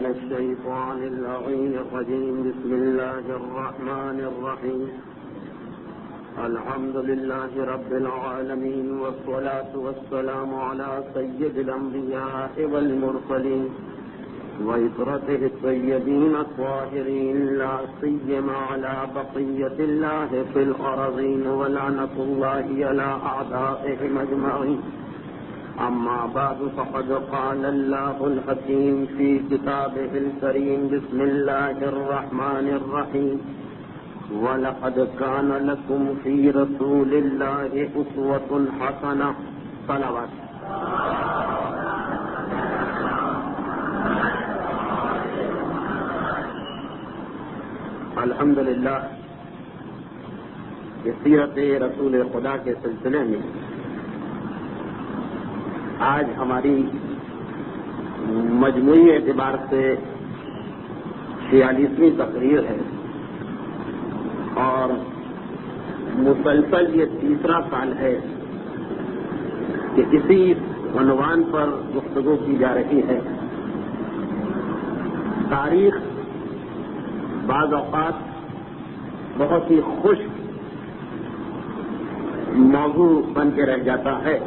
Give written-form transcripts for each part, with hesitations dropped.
الشيطان اللعين الرجيم. بسم الله الرحمن الرحيم. الحمد لله رب العالمين، والصلاة والسلام على سيد الأنبياء والمرسلين وإطرته الطيبين الطاهرين، لا سيما على بقية الله في الأرضين، ولعنة الله على أعدائهم أجمعين. أما بعد، فقد قال الله الحكيم في كتابه الكريم. بسم الله الرحمن الرحيم. وَلَقَدْ كَانَ لَكُمْ فِي رَسُولِ اللَّهِ أُسْوَةٌ حَسَنَةٌ. صلوات. الحمدللہ سیرت رسول خدا کے سلسلے میں آج ہماری مجموعی اعتبار سے 46ویں تقریر ہے، اور مسلسل یہ تیسرا سال ہے کہ اسی عنوان پر گفتگو کی جا رہی ہے. تاریخ بعض اوقات بہت ہی خشک موضوع بن کے رہ جاتا ہے،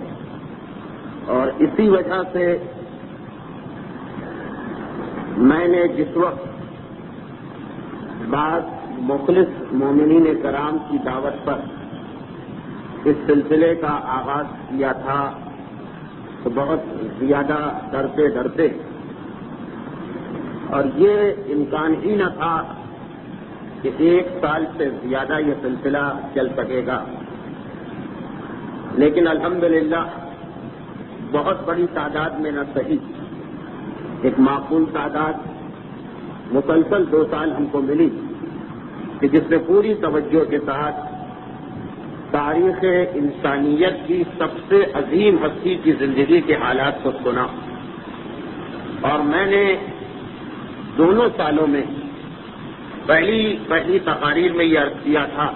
اور اسی وجہ سے میں نے جس وقت بعض مخلص مومنین کرام کی دعوت پر اس سلسلے کا آغاز کیا تھا تو بہت زیادہ ڈرتے اور یہ امکان ہی نہ تھا کہ 1 سال سے زیادہ یہ سلسلہ چل سکے گا. لیکن الحمدللہ بہت بڑی تعداد میں نہ صحیح ایک معقول تعداد مسلسل 2 سال ہم کو ملی کہ جس نے پوری توجہ کے ساتھ تاریخ انسانیت کی سب سے عظیم ہستی کی زندگی کے حالات کو سنا. اور میں نے دونوں سالوں میں پہلی تقاریر میں یہ عرض کیا تھا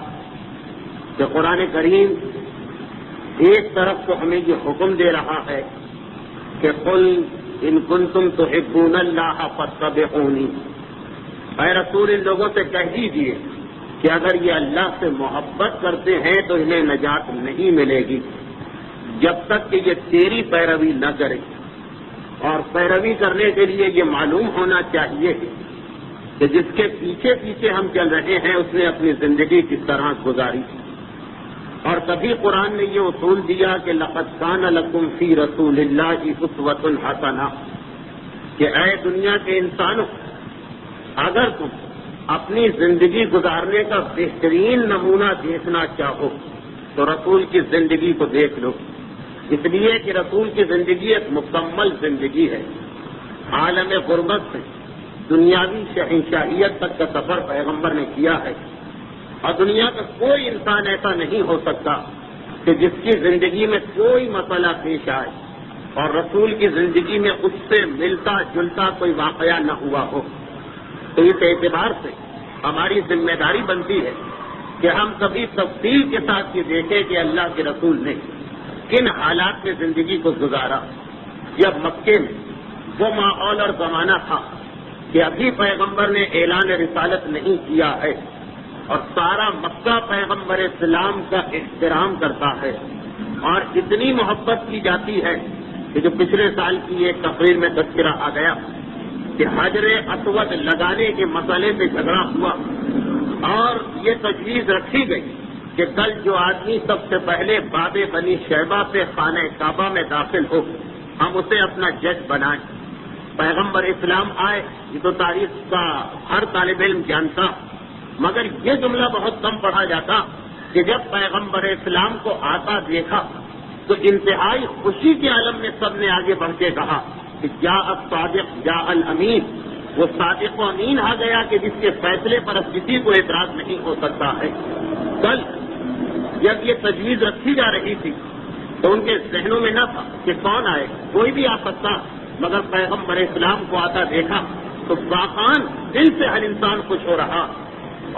کہ قرآن کریم ایک طرف تو ہمیں یہ حکم دے رہا ہے کہ قل ان کنتم تحبون اللہ فاتبعونی، اے رسول ان لوگوں سے کہہ دیجیے کہ اگر یہ اللہ سے محبت کرتے ہیں تو انہیں نجات نہیں ملے گی جب تک کہ یہ تیری پیروی نہ کرے. اور پیروی کرنے کے لیے یہ معلوم ہونا چاہیے کہ جس کے پیچھے پیچھے ہم چل رہے ہیں اس نے اپنی زندگی کس طرح گزاری. اور کبھی قرآن نے یہ اصول دیا کہ لقد کان لکم فی رسول اللہ اسوۃ حسنہ، کہ اے دنیا کے انسانوں، اگر تم اپنی زندگی گزارنے کا بہترین نمونہ دیکھنا چاہو تو رسول کی زندگی کو دیکھ لو. اس لیے کہ رسول کی زندگی ایک مکمل زندگی ہے. عالم غربت سے دنیاوی شہنشاہیت تک کا سفر پیغمبر نے کیا ہے، اور دنیا کا کوئی انسان ایسا نہیں ہو سکتا کہ جس کی زندگی میں کوئی مسئلہ پیش آئے اور رسول کی زندگی میں اس سے ملتا جلتا کوئی واقعہ نہ ہوا ہو. تو اس اعتبار سے ہماری ذمہ داری بنتی ہے کہ ہم کبھی تفصیل کے ساتھ یہ دیکھیں کہ اللہ کے رسول نے کن حالات میں زندگی کو گزارا. جب مکے میں وہ ماحول اور زمانہ تھا کہ ابھی پیغمبر نے اعلان رسالت نہیں کیا ہے، اور سارا مکہ پیغمبر اسلام کا احترام کرتا ہے، اور اتنی محبت کی جاتی ہے کہ جو پچھلے سال کی ایک تقریر میں تذکرہ آ گیا کہ حجر اسود لگانے کے مسئلے پہ جھگڑا ہوا، اور یہ تجویز رکھی گئی کہ کل جو آدمی سب سے پہلے باب بنی شیبہ سے خانہ کعبہ میں داخل ہو ہم اسے اپنا جج بنائیں. پیغمبر اسلام آئے، یہ تو تاریخ کا ہر طالب علم جانتا، مگر یہ جملہ بہت کم پڑھا جاتا کہ جب پیغمبر اسلام کو آتا دیکھا تو انتہائی خوشی کے عالم میں سب نے آگے بڑھ کے کہا کہ جاء الصادق جاء الامین، وہ صادق و امین آ گیا کہ جس کے فیصلے پر اب کسی کو اعتراض نہیں ہو سکتا ہے. کل جب یہ تجویز رکھی جا رہی تھی تو ان کے ذہنوں میں نہ تھا کہ کون آئے، کوئی بھی آ سکتا، مگر پیغمبر اسلام کو آتا دیکھا تو باقان دل سے ہر انسان خوش ہو رہا.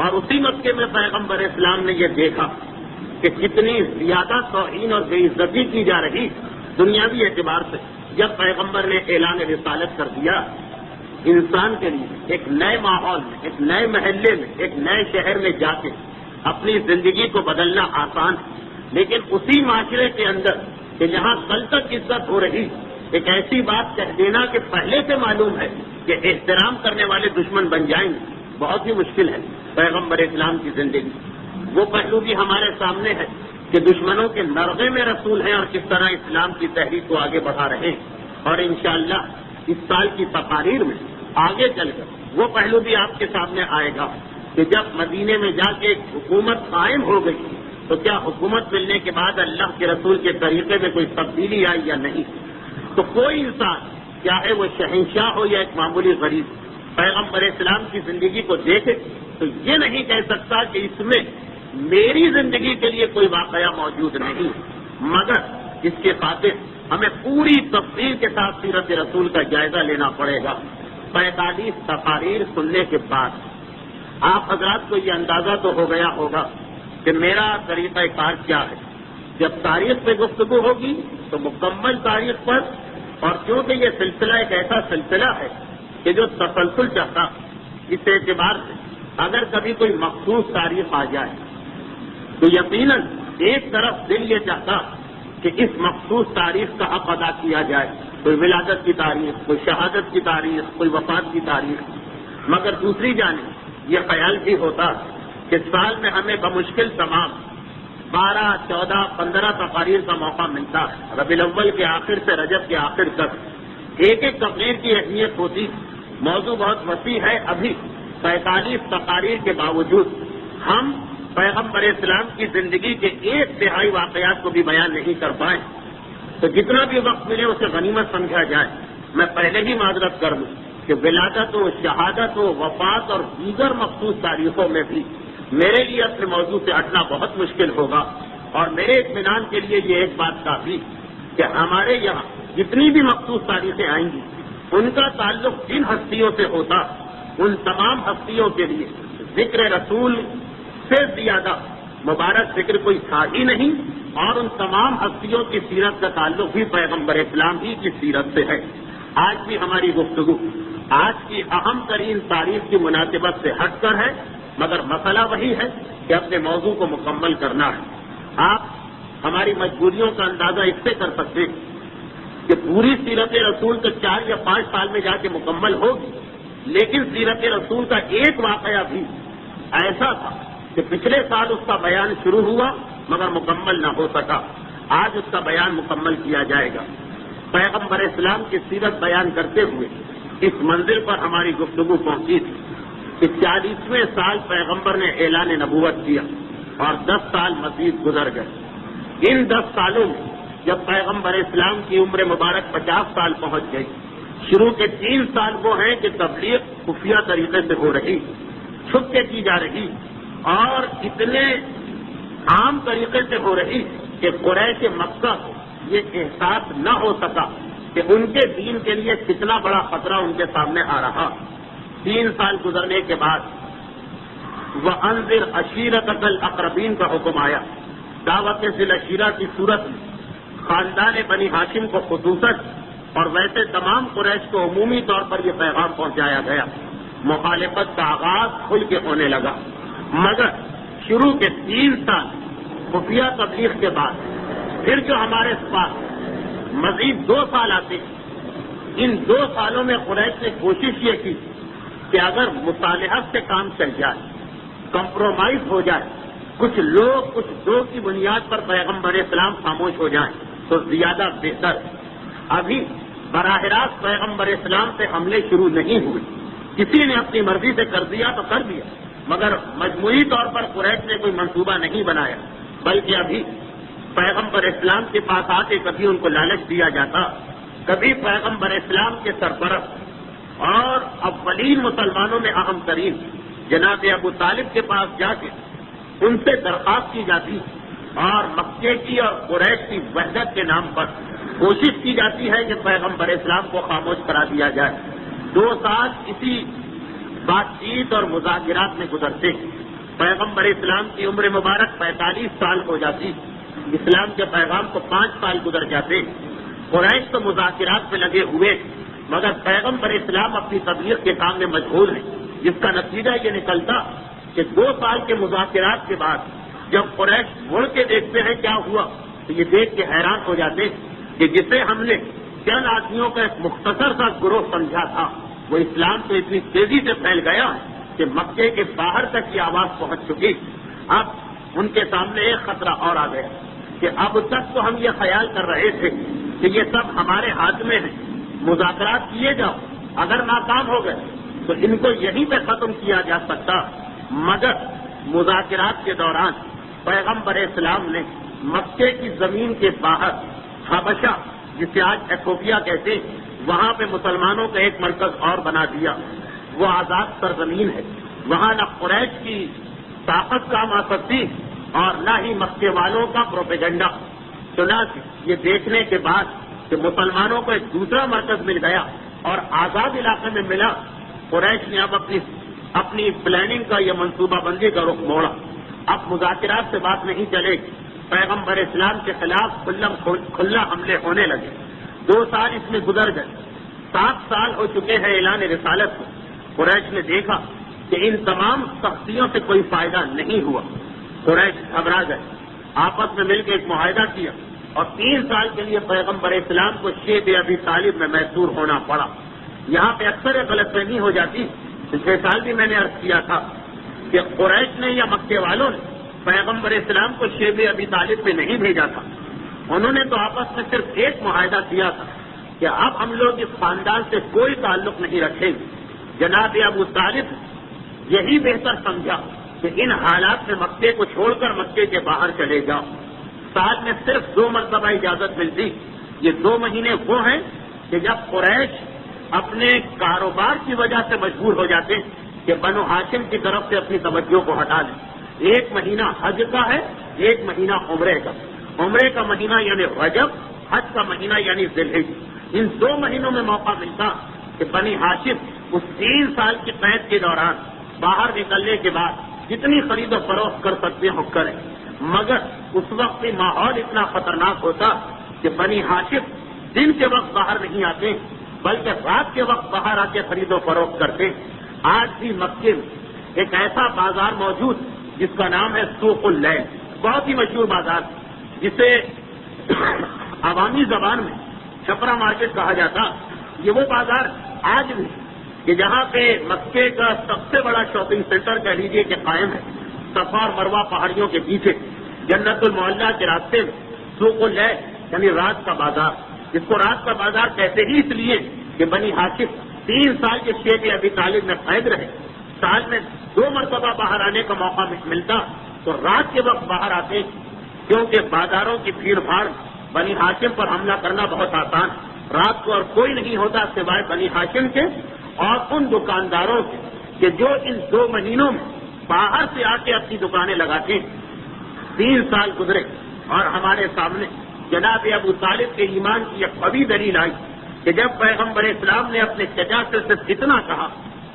اور اسی مکے میں پیغمبر اسلام نے یہ دیکھا کہ کتنی زیادہ توہین اور بے عزتی کی جا رہی دنیاوی اعتبار سے. جب پیغمبر نے اعلان رسالت کر دیا انسان کے لیے ایک نئے ماحول میں، ایک نئے محلے میں، ایک نئے شہر میں جا کے اپنی زندگی کو بدلنا آسان ہے، لیکن اسی معاشرے کے اندر کہ جہاں کل تک عزت ہو رہی، ایک ایسی بات کہہ دینا کہ پہلے سے معلوم ہے کہ احترام کرنے والے دشمن بن جائیں گے، بہت ہی مشکل ہے پیغمبر اسلام کی زندگی۔ وہ پہلو بھی ہمارے سامنے ہے کہ دشمنوں کے نرغے میں رسول ہیں اور کس طرح اسلام کی تحریک کو آگے بڑھا رہے ہیں، اور انشاءاللہ اس سال کی تقاریر میں آگے چل کر وہ پہلو بھی آپ کے سامنے آئے گا کہ جب مدینے میں جا کے ایک حکومت قائم ہو گئی تو کیا حکومت ملنے کے بعد اللہ کے رسول کے طریقے میں کوئی تبدیلی آئی یا نہیں۔ تو کوئی انسان چاہے وہ شہنشاہ ہو یا ایک معمولی غریب پیغمبر اسلام کی زندگی کو دیکھے تو یہ نہیں کہہ سکتا کہ اس میں میری زندگی کے لیے کوئی واقعہ موجود نہیں، مگر اس کے خاطر ہمیں پوری تفصیل کے ساتھ سیرت رسول کا جائزہ لینا پڑے گا۔ 45 تقاریر سننے کے بعد آپ حضرات کو یہ اندازہ تو ہو گیا ہوگا کہ میرا طریقہ کار کیا ہے۔ جب تاریخ پہ گفتگو ہوگی تو مکمل تاریخ پر، اور کیونکہ یہ سلسلہ ایک ایسا سلسلہ ہے کہ جو تسلسل چاہتا، اس اعتبار سے اگر کبھی کوئی مخصوص تاریخ آ جائے تو یقیناً ایک طرف دل یہ چاہتا کہ اس مخصوص تاریخ کا حق ادا کیا جائے، کوئی ولادت کی تاریخ، کوئی شہادت کی تاریخ، کوئی وفات کی تاریخ، مگر دوسری جانب یہ خیال بھی ہوتا کہ سال میں ہمیں بمشکل تمام 12، 14، 15 تقاریر کا موقع ملتا ہے، ربیع الاول کے آخر سے رجب کے آخر تک ایک ایک تقریر کی اہمیت ہوتی، موضوع بہت وسیع ہے۔ ابھی 45 تقاریر کے باوجود ہم پیغمبر اسلام کی زندگی کے 1/3 واقعات کو بھی بیان نہیں کر پائے، تو جتنا بھی وقت ملے اسے غنیمت سمجھا جائے۔ میں پہلے ہی معذرت کر دوں کہ ولادت ہو، شہادت ہو، وفات اور دیگر مخصوص تاریخوں میں بھی میرے لیے اپنے موضوع سے ہٹنا بہت مشکل ہوگا، اور میرے اطمینان کے لیے یہ ایک بات کافی کہ ہمارے یہاں جتنی بھی مخصوص تاریخیں آئیں گی ان کا تعلق جن ہستیوں سے ہوتا، ان تمام ہستیوں کے لیے ذکر رسول سے زیادہ مبارک ذکر کوئی تھا ہی نہیں، اور ان تمام ہستیوں کی سیرت کا تعلق بھی پیغمبر اسلام ہی کی سیرت سے ہے۔ آج بھی ہماری گفتگو آج کی اہم ترین تاریخ کی مناسبت سے ہٹ کر ہے، مگر مسئلہ وہی ہے کہ اپنے موضوع کو مکمل کرنا ہے۔ آپ ہماری مجبوریوں کا اندازہ اس سے کر سکتے ہیں کہ پوری سیرت رسول تو 4 یا 5 سال میں جا کے مکمل ہوگی، لیکن سیرت رسول کا ایک واقعہ بھی ایسا تھا کہ پچھلے سال اس کا بیان شروع ہوا مگر مکمل نہ ہو سکا، آج اس کا بیان مکمل کیا جائے گا۔ پیغمبر اسلام کی سیرت بیان کرتے ہوئے اس منزل پر ہماری گفتگو پہنچی تھی کہ 40ویں سال پیغمبر نے اعلان نبوت کیا اور 10 سال مزید گزر گئے۔ ان 10 سالوں میں جب پیغمبر اسلام کی عمر مبارک 50 سال پہنچ گئی، شروع کے 3 سال وہ ہیں کہ تبلیغ خفیہ طریقے سے ہو رہی، چھپ کے کی جا رہی، اور اتنے عام طریقے سے ہو رہی کہ قریش مکہ کو یہ احساس نہ ہو سکا کہ ان کے دین کے لیے کتنا بڑا خطرہ ان کے سامنے آ رہا۔ 3 سال گزرنے کے بعد وَأَنذِرْ عَشِيرَتَكَ الْأَقْرَبِينَ کا حکم آیا۔ دعوت ذی العشیرہ کی صورت میں خاندان بنی ہاشم کو خصوصاً اور ویسے تمام قریش کو عمومی طور پر یہ پیغام پہنچایا گیا۔ مخالفت کا آغاز کھل کے ہونے لگا، مگر شروع کے 3 سال خفیہ تبلیغ کے بعد پھر جو ہمارے پاس مزید 2 سال آتے ہیں، ان 2 سالوں میں قریش نے کوشش یہ کی کہ اگر مصالحت سے کام چل جائے، کمپرومائز ہو جائے، کچھ لوگ کچھ دو کی بنیاد پر پیغمبر اسلام خاموش ہو جائیں تو زیادہ بہتر۔ ابھی براہ راست پیغمبر اسلام سے حملے شروع نہیں ہوئے، کسی نے اپنی مرضی سے کر دیا تو کر دیا، مگر مجموعی طور پر قریش نے کوئی منصوبہ نہیں بنایا، بلکہ ابھی پیغمبر اسلام کے پاس آتے کبھی ان کو لالچ دیا جاتا، کبھی پیغمبر اسلام کے سرپرست اور اولین مسلمانوں میں اہم ترین جناب ابو طالب کے پاس جا کے ان سے درخواست کی جاتی اور مکے کی اور قریش کی وحدت کے نام پر کوشش کی جاتی ہے کہ پیغمبر اسلام کو خاموش کرا دیا جائے۔ 2 سال اسی بات چیت اور مذاکرات میں گزرتے، پیغمبر اسلام کی عمر مبارک 45 سال ہو جاتی، اسلام کے پیغام کو 5 سال گزر جاتے، قریش تو مذاکرات میں لگے ہوئے مگر پیغمبر اسلام اپنی تبلیغ کے کام میں مشغول ہیں، جس کا نتیجہ یہ نکلتا کہ 2 سال کے مذاکرات کے بعد جب قریش مڑ کے دیکھتے ہیں کیا ہوا تو یہ دیکھ کے حیران ہو جاتے ہیں کہ جسے ہم نے چند آدمیوں کا ایک مختصر سا گروہ سمجھا تھا، وہ اسلام تو اتنی تیزی سے پھیل گیا کہ مکے کے باہر تک کی آواز پہنچ چکی۔ اب ان کے سامنے ایک خطرہ اور آ گیا کہ اب تک تو ہم یہ خیال کر رہے تھے کہ یہ سب ہمارے ہاتھ میں ہے، مذاکرات کیے جاؤ، اگر ناکام ہو گئے تو ان کو یہیں پہ ختم کیا جا سکتا، مگر مذاکرات کے دوران پیغمبر اسلام نے مکے کی زمین کے باہر حبشہ، جسے آج ایتھوپیا کہتے ہیں، وہاں پہ مسلمانوں کا ایک مرکز اور بنا دیا۔ وہ آزاد سرزمین ہے، وہاں نہ قریش کی طاقت کام آ سکتی اور نہ ہی مکے والوں کا پروپیگنڈا۔ چنانچہ یہ دیکھنے کے بعد کہ مسلمانوں کو ایک دوسرا مرکز مل گیا اور آزاد علاقے میں ملا، قریش نے اب اپنی پلاننگ کا یہ منصوبہ بندی کا رخ موڑا۔ اب مذاکرات سے بات نہیں چلے گی، پیغمبر اسلام کے خلاف کھلا حملے ہونے لگے۔ 2 سال اس میں گزر گئے، 7 سال ہو چکے ہیں اعلان رسالت کو۔ قریش نے دیکھا کہ ان تمام سختیوں سے کوئی فائدہ نہیں ہوا، قریش گھبرا گئے، آپس میں مل کے ایک معاہدہ کیا اور 3 سال کے لیے پیغمبر اسلام کو شیب ابی طالب میں محصور ہونا پڑا۔ یہاں پہ اکثر غلط فہمی ہو جاتی، پچھلے سال بھی میں نے عرض کیا تھا کہ قریش نے یا مکے والوں نے پیغمبر اسلام کو شیب ابی طالب میں نہیں بھیجا تھا، انہوں نے تو آپس میں صرف ایک معاہدہ کیا تھا کہ اب ہم لوگ اس خاندان سے کوئی تعلق نہیں رکھیں گے۔ جناب ابو طالب یہی بہتر سمجھا کہ ان حالات میں مکے کو چھوڑ کر مکے کے باہر چلے جاؤ۔ سال میں صرف 2 مرتبہ اجازت ملتی، یہ 2 مہینے وہ ہیں کہ جب قریش اپنے کاروبار کی وجہ سے مجبور ہو جاتے ہیں کہ بنو ہاشم کی طرف سے اپنی توجہ کو ہٹا لیں۔ 1 مہینہ حج کا ہے، 1 مہینہ عمرے کا۔ عمرے کا مہینہ یعنی رجب، حج کا مہینہ یعنی ذی الحجہ۔ ان 2 مہینوں میں موقع ملتا کہ بنی ہاشم اس 3 سال کی قید کے دوران باہر نکلنے کے بعد جتنی خرید و فروخت کر سکتے ہو کریں، مگر اس وقت بھی ماحول اتنا خطرناک ہوتا کہ بنی ہاشم دن کے وقت باہر نہیں آتے بلکہ رات کے وقت باہر آ کے خرید و فروخت کرتے۔ آج بھی مکے میں ایک ایسا بازار موجود جس کا نام ہے سوق اللیل، بہت ہی مشہور بازار، جسے عوامی زبان میں چھپرا مارکیٹ کہا جاتا۔ یہ وہ بازار آج بھی کہ جہاں پہ مکے کا سب سے بڑا شاپنگ سینٹر کہہ لیجیے کہ قائم ہے، صفا اور مروہ پہاڑیوں کے پیچھے جنت المعلیٰ کے راستے میں سوق اللیل یعنی رات کا بازار۔ اس کو رات کا بازار کہتے ہی اس لیے کہ بنی ہاشم 3 سال کے شیب ابی طالب میں قید رہے، سال میں 2 مرتبہ باہر آنے کا موقع ملتا تو رات کے وقت باہر آتے، کیونکہ بازاروں کی بھیڑ بھاڑ بنی ہاشم پر حملہ کرنا بہت آسان، رات کو اور کوئی نہیں ہوتا سوائے بنی ہاشم کے اور ان دکانداروں کے کہ جو ان 2 مہینوں میں باہر سے آ کے اپنی دکانیں لگاتے۔ 3 سال گزرے اور ہمارے سامنے جناب ابو طالب کے ایمان کی ایک قوی دلیل آئی کہ جب پیغمبر اسلام نے اپنے چچا سے صرف اتنا کہا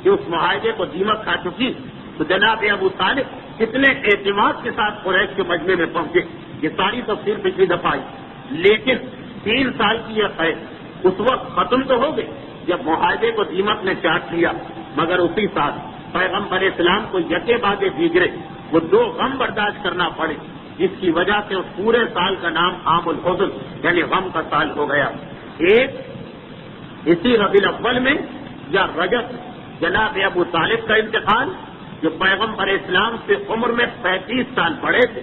کہ اس معاہدے کو دیمک کھا چکی تو جناب ابو طالب کتنے اعتماد کے ساتھ قریش کے مجمع میں پہنچے۔ یہ ساری تفصیل پچھلی دفعہ آئی، لیکن 3 سال کی یہ قید اس وقت ختم تو ہو گئی جب معاہدے کو دیمک نے چاٹ لیا، مگر اسی سال پیغمبر اسلام کو یکے بعد دیگرے وہ 2 غم برداشت کرنا پڑے، جس کی وجہ سے اس پورے سال کا نام عام الحزن یعنی غم کا سال ہو گیا۔ ایک اسی ربیع الاول میں یا رجب جناب ابو طالب کا انتقال، جو پیغمبر اسلام سے عمر میں 35 سال بڑے تھے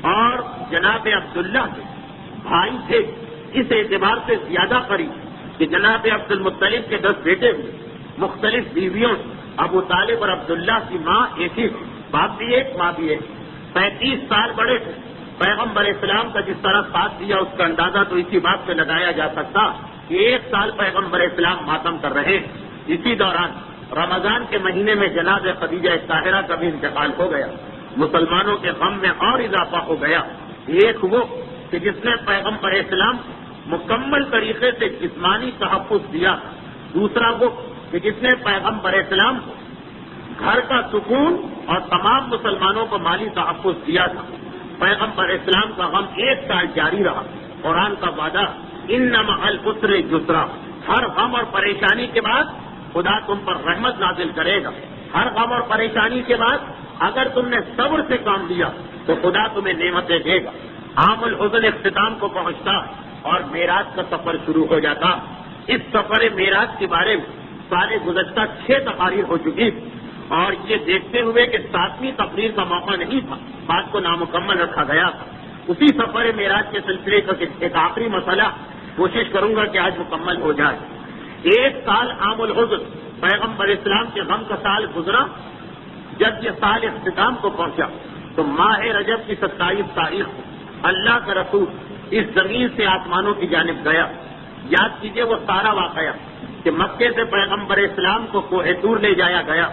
اور جناب عبداللہ کے بھائی تھے، اس اعتبار سے زیادہ قریب کہ جناب عبد المطلب کے 10 بیٹے ہوئے، مختلف بیویوں سے ابو طالب اور عبداللہ کی ماں ایک ہی، باپ بھی ایک ماں بھی ایک، 35 سال بڑے تھے۔ پیغمبر اسلام کا جس طرح ساتھ دیا اس کا اندازہ تو اسی بات سے لگایا جا سکتا کہ 1 سال پیغمبر اسلام ماتم کر رہے ہیں۔ اسی دوران رمضان کے مہینے میں جناب خدیجہ طاہرہ کا بھی انتقال ہو گیا، مسلمانوں کے غم میں اور اضافہ ہو گیا۔ ایک وہ کہ جس نے پیغمبر اسلام مکمل طریقے سے جسمانی تحفظ دیا، دوسرا وہ کہ جس نے پیغمبر اسلام کو گھر کا سکون اور تمام مسلمانوں کو مالی تحفظ دیا تھا۔ پیغمبر اسلام کا غم 1 سال جاری رہا۔ قرآن کا وعدہ ان مع العسر یسرا، ہر غم اور پریشانی کے بعد خدا تم پر رحمت نازل کرے گا. ہر غم اور پریشانی کے بعد اگر تم نے صبر سے کام لیا تو خدا تمہیں نعمتیں دے گا. عام الحزن اختتام کو پہنچتا اور معراج کا سفر شروع ہو جاتا. اس سفر معراج کے بارے میں سارے گزشتہ 6 تقاریر ہو چکی اور یہ دیکھتے ہوئے کہ 7ویں تقریر کا موقع نہیں تھا، بات کو نامکمل رکھا گیا تھا. اسی سفر معراج کے سلسلے کا ایک آخری مسئلہ کوشش کروں گا کہ آج مکمل ہو جائے. 1 سال عام الحزن پیغمبر اسلام کے غم کا سال گزرا. جب یہ سال اختتام کو پہنچا تو ماہ رجب کی 27 تاریخ کو اللہ کا رسول اس زمین سے آسمانوں کی جانب گیا. یاد کیجئے وہ سارا واقعہ کہ مکے سے پیغمبر اسلام کو کوہ طور لے جایا گیا،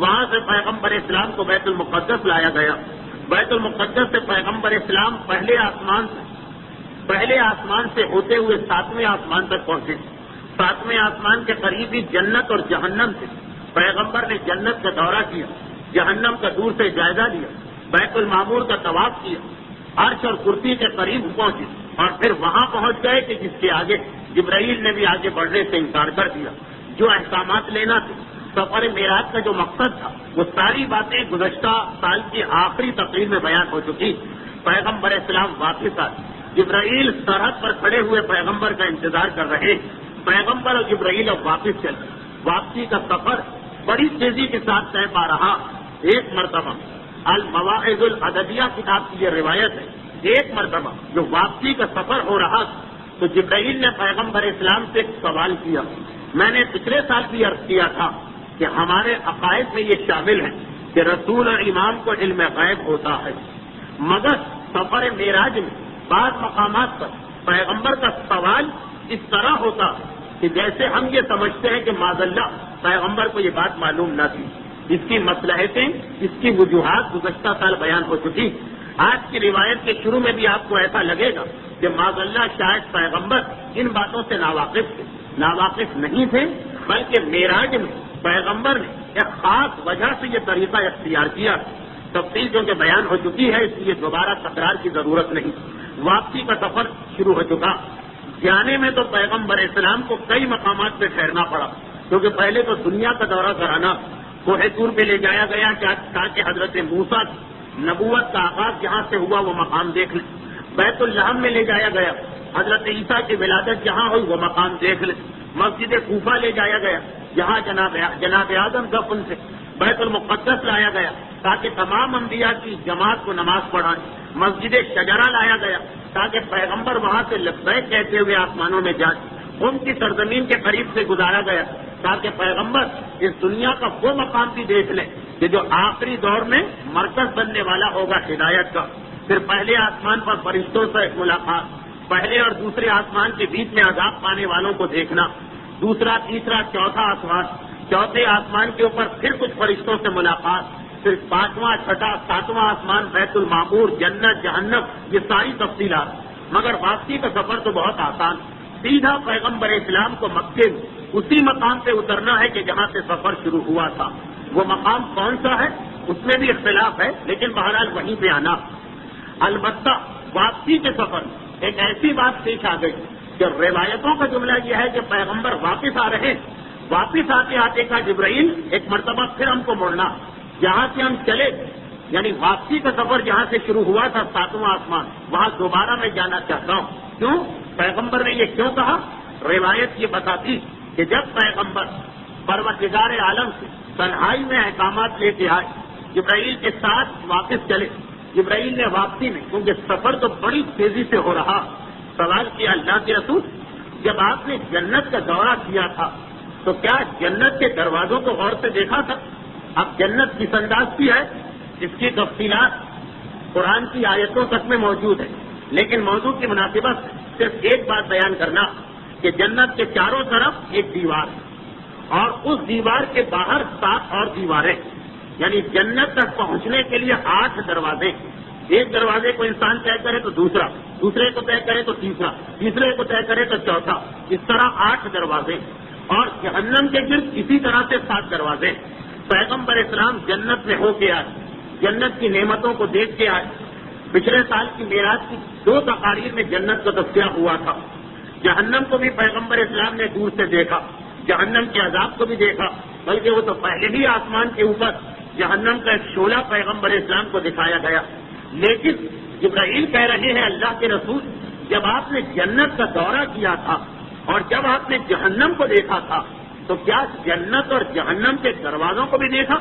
وہاں سے پیغمبر اسلام کو بیت المقدس لایا گیا، بیت المقدس سے پیغمبر اسلام پہلے آسمان سے ہوتے ہوئے 7ویں آسمان تک پہنچے. 7ویں آسمان کے قریب ہی جنت اور جہنم سے پیغمبر نے جنت کا دورہ کیا، جہنم کا دور سے جائزہ لیا، بیت المعمور کا طواف کیا، عرش اور کرسی کے قریب پہنچے اور پھر وہاں پہنچ گئے کہ جس کے آگے جبرائیل نے بھی آگے بڑھنے سے انکار کر دیا. جو احکامات لینا تھے، سفر معراج کا جو مقصد تھا، وہ ساری باتیں گزشتہ سال کی آخری تقریر میں بیان ہو چکی. پیغمبر اسلام واپس آئے. جبرائیل سرحد پر کھڑے ہوئے پیغمبر کا انتظار کر رہے. پیغمبر اور جبرائیل اب واپس چلے. واپسی کا سفر بڑی تیزی کے ساتھ طے پا رہا. ایک مرتبہ المواعظ العددیہ کتاب کی یہ روایت ہے، ایک مرتبہ جو واپسی کا سفر ہو رہا تو جبرائیل نے پیغمبر اسلام سے ایک سوال کیا. میں نے پچھلے سال بھی عرض کیا تھا کہ ہمارے عقائد میں یہ شامل ہے کہ رسول اور امام کو علم غیب ہوتا ہے، مگر سفر معراج میں بعض مقامات پر پیغمبر کا سوال اس طرح ہوتا کہ جیسے ہم یہ سمجھتے ہیں کہ معاذ اللہ پیغمبر کو یہ بات معلوم نہ تھی. اس کی مصلحتیں، اس کی وجوہات گزشتہ سال بیان ہو چکی. آج کی روایت کے شروع میں بھی آپ کو ایسا لگے گا کہ معاذ اللہ شاید پیغمبر ان باتوں سے ناواقف نہیں تھے، بلکہ معراج میں پیغمبر نے ایک خاص وجہ سے یہ طریقہ اختیار کیا. تفصیل کیونکہ بیان ہو چکی ہے اس لیے دوبارہ تکرار کی ضرورت نہیں. واپسی کا سفر شروع ہو چکا. جانے میں تو پیغمبر اسلام کو کئی مقامات پہ ٹھہرنا پڑا، کیونکہ پہلے تو دنیا کا دورہ کرانا. کوہ طور پہ لے جایا گیا تاکہ حضرت موسیٰ نبوت کا آغاز جہاں سے ہوا وہ مقام دیکھ لیں. بیت اللحم میں لے جایا گیا، حضرت عیسیٰ کی ولادت جہاں ہوئی وہ مقام دیکھ لیں. مسجد کوفہ لے جایا گیا جہاں جناب آدم دفن سے. بیت المقدس لایا گیا تاکہ تمام انبیاء کی جماعت کو نماز پڑھائیں. مسجد شجرہ لایا گیا تاکہ پیغمبر وہاں سے لبیک کہتے ہوئے آسمانوں میں جائیں. ان کی سرزمین کے قریب سے گزارا گیا تاکہ پیغمبر اس دنیا کا وہ مقام بھی دیکھ لیں کہ جو آخری دور میں مرکز بننے والا ہوگا ہدایت کا. پھر پہلے آسمان پر فرشتوں سے ملاقات، پہلے اور دوسرے آسمان کے بیچ میں عذاب پانے والوں کو دیکھنا، دوسرا تیسرا چوتھا آسمان، چوتھے آسمان کے اوپر پھر کچھ فرشتوں سے ملاقات، پھر 5واں 6واں 7واں آسمان، بیت المعمور، جنت، جہنم، یہ ساری تفصیلات. مگر واپسی کا سفر تو بہت آسان. سیدھا پیغمبر اسلام کو مکے میں اسی مقام پہ اترنا ہے کہ جہاں سے سفر شروع ہوا تھا. وہ مقام کون سا ہے اس میں بھی اختلاف ہے، لیکن بہرحال وہیں پہ آنا. البتہ واپسی کے سفر ایک ایسی بات پیش آ گئی کہ روایتوں کا جملہ یہ ہے کہ پیغمبر واپس آ رہے ہیں. واپس آتے آتے کا جبرائیل ایک مرتبہ پھر ہم کو مڑنا، جہاں سے ہم چلے یعنی واپسی کا سفر جہاں سے شروع ہوا تھا 7واں آسمان، وہاں دوبارہ میں جانا چاہتا ہوں. کیوں؟ پیغمبر نے یہ کیوں کہا؟ روایت یہ بتاتی کہ جب پیغمبر پروردگار عالم سے تنہائی میں احکامات لے کے آئے، جبرائیل کے ساتھ واپس چلے. جبرائیل نے واپسی میں، کیونکہ سفر تو بڑی تیزی سے ہو رہا، سوال کیا اللہ کے رسول جب آپ نے جنت کا دورہ کیا تھا تو کیا جنت کے دروازوں کو غور سے دیکھا تھا؟ اب جنت کس انداز کی ہے اس کی تفصیلات قرآن کی آیتوں تک میں موجود ہے، لیکن موضوع کی مناسبت سے صرف ایک بات بیان کرنا کہ جنت کے چاروں طرف ایک دیوار ہے اور اس دیوار کے باہر 7 اور دیواریں، یعنی جنت تک پہنچنے کے لیے 8 دروازے. ایک دروازے کو انسان طے کرے تو دوسرا، دوسرے کو طے کرے تو تیسرا، تیسرے کو طے کرے تو چوتھا، اس طرح 8 دروازے. اور جہنم کے گرد اسی طرح سے 7 دروازے. پیغمبر اسلام جنت میں ہو کے آئے، جنت کی نعمتوں کو دیکھ کے آئے. پچھلے سال کی معراج کی 2 تقاریر میں جنت کا تذکرہ ہوا تھا. جہنم کو بھی پیغمبر اسلام نے دور سے دیکھا، جہنم کے عذاب کو بھی دیکھا، بلکہ وہ تو پہلے ہی آسمان کے اوپر جہنم کا ایک شعلہ پیغمبر اسلام کو دکھایا گیا۔ لیکن جبرائیل کہہ رہے ہیں اللہ کے رسول، جب آپ نے جنت کا دورہ کیا تھا اور جب آپ نے جہنم کو دیکھا تھا تو کیا جنت اور جہنم کے دروازوں کو بھی دیکھا؟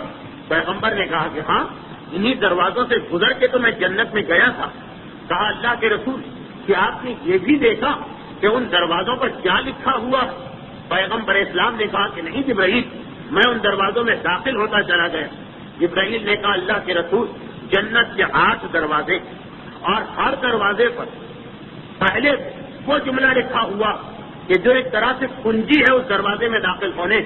پیغمبر نے کہا کہ ہاں، انہی دروازوں سے گزر کے تو میں جنت میں گیا تھا۔ کہا اللہ کے رسول، کہ آپ نے یہ بھی دیکھا کہ ان دروازوں پر کیا لکھا ہوا؟ پیغمبر اسلام نے کہا کہ نہیں جبرائیل، میں ان دروازوں میں داخل ہوتا چلا گیا۔ جبرائیل نے کہا اللہ کے رسول، جنت کے 8 دروازے اور ہر دروازے پر پہلے وہ جملہ لکھا ہوا کہ جو ایک طرح سے کنجی ہے اس دروازے میں داخل ہونے،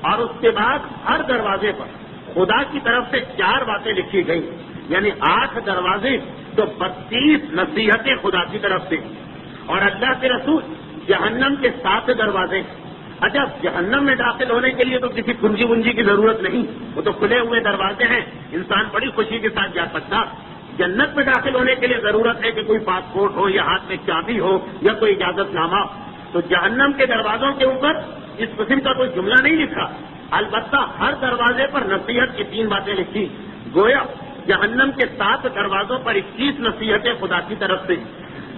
اور اس کے بعد ہر دروازے پر خدا کی طرف سے 4 باتیں لکھی گئی، یعنی 8 دروازے تو 32 نصیحتیں خدا کی طرف سے۔ اور اللہ کے رسول، جہنم کے 7 دروازے۔ اچھا، جہنم میں داخل ہونے کے لیے تو کسی کنجی ونجی کی ضرورت نہیں، وہ تو کھلے ہوئے دروازے ہیں، انسان بڑی خوشی کے ساتھ جا سکتا۔ جنت میں داخل ہونے کے لیے ضرورت ہے کہ کوئی پاسپورٹ ہو یا ہاتھ میں چابی ہو یا کوئی اجازت نامہ۔ تو جہنم کے دروازوں کے اوپر اس قسم کا کوئی جملہ نہیں لکھا، البتہ ہر دروازے پر نصیحت کی 3 باتیں لکھی۔ گویا جہنم کے 7 دروازوں پر 21 نصیحتیں خدا کی طرف سے،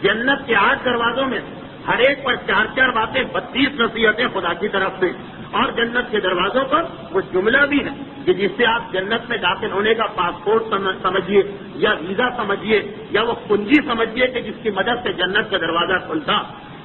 جنت کے 8 دروازوں میں ہر ایک پر 4 باتیں، 32 نصیحتیں خدا کی طرف سے، اور جنت کے دروازوں پر وہ جملہ بھی ہے کہ جس سے آپ جنت میں داخل ہونے کا پاسپورٹ سمجھیے یا ویزا سمجھیے یا وہ کنجی سمجھیے کہ جس کی مدد سے جنت کا دروازہ کھلتا۔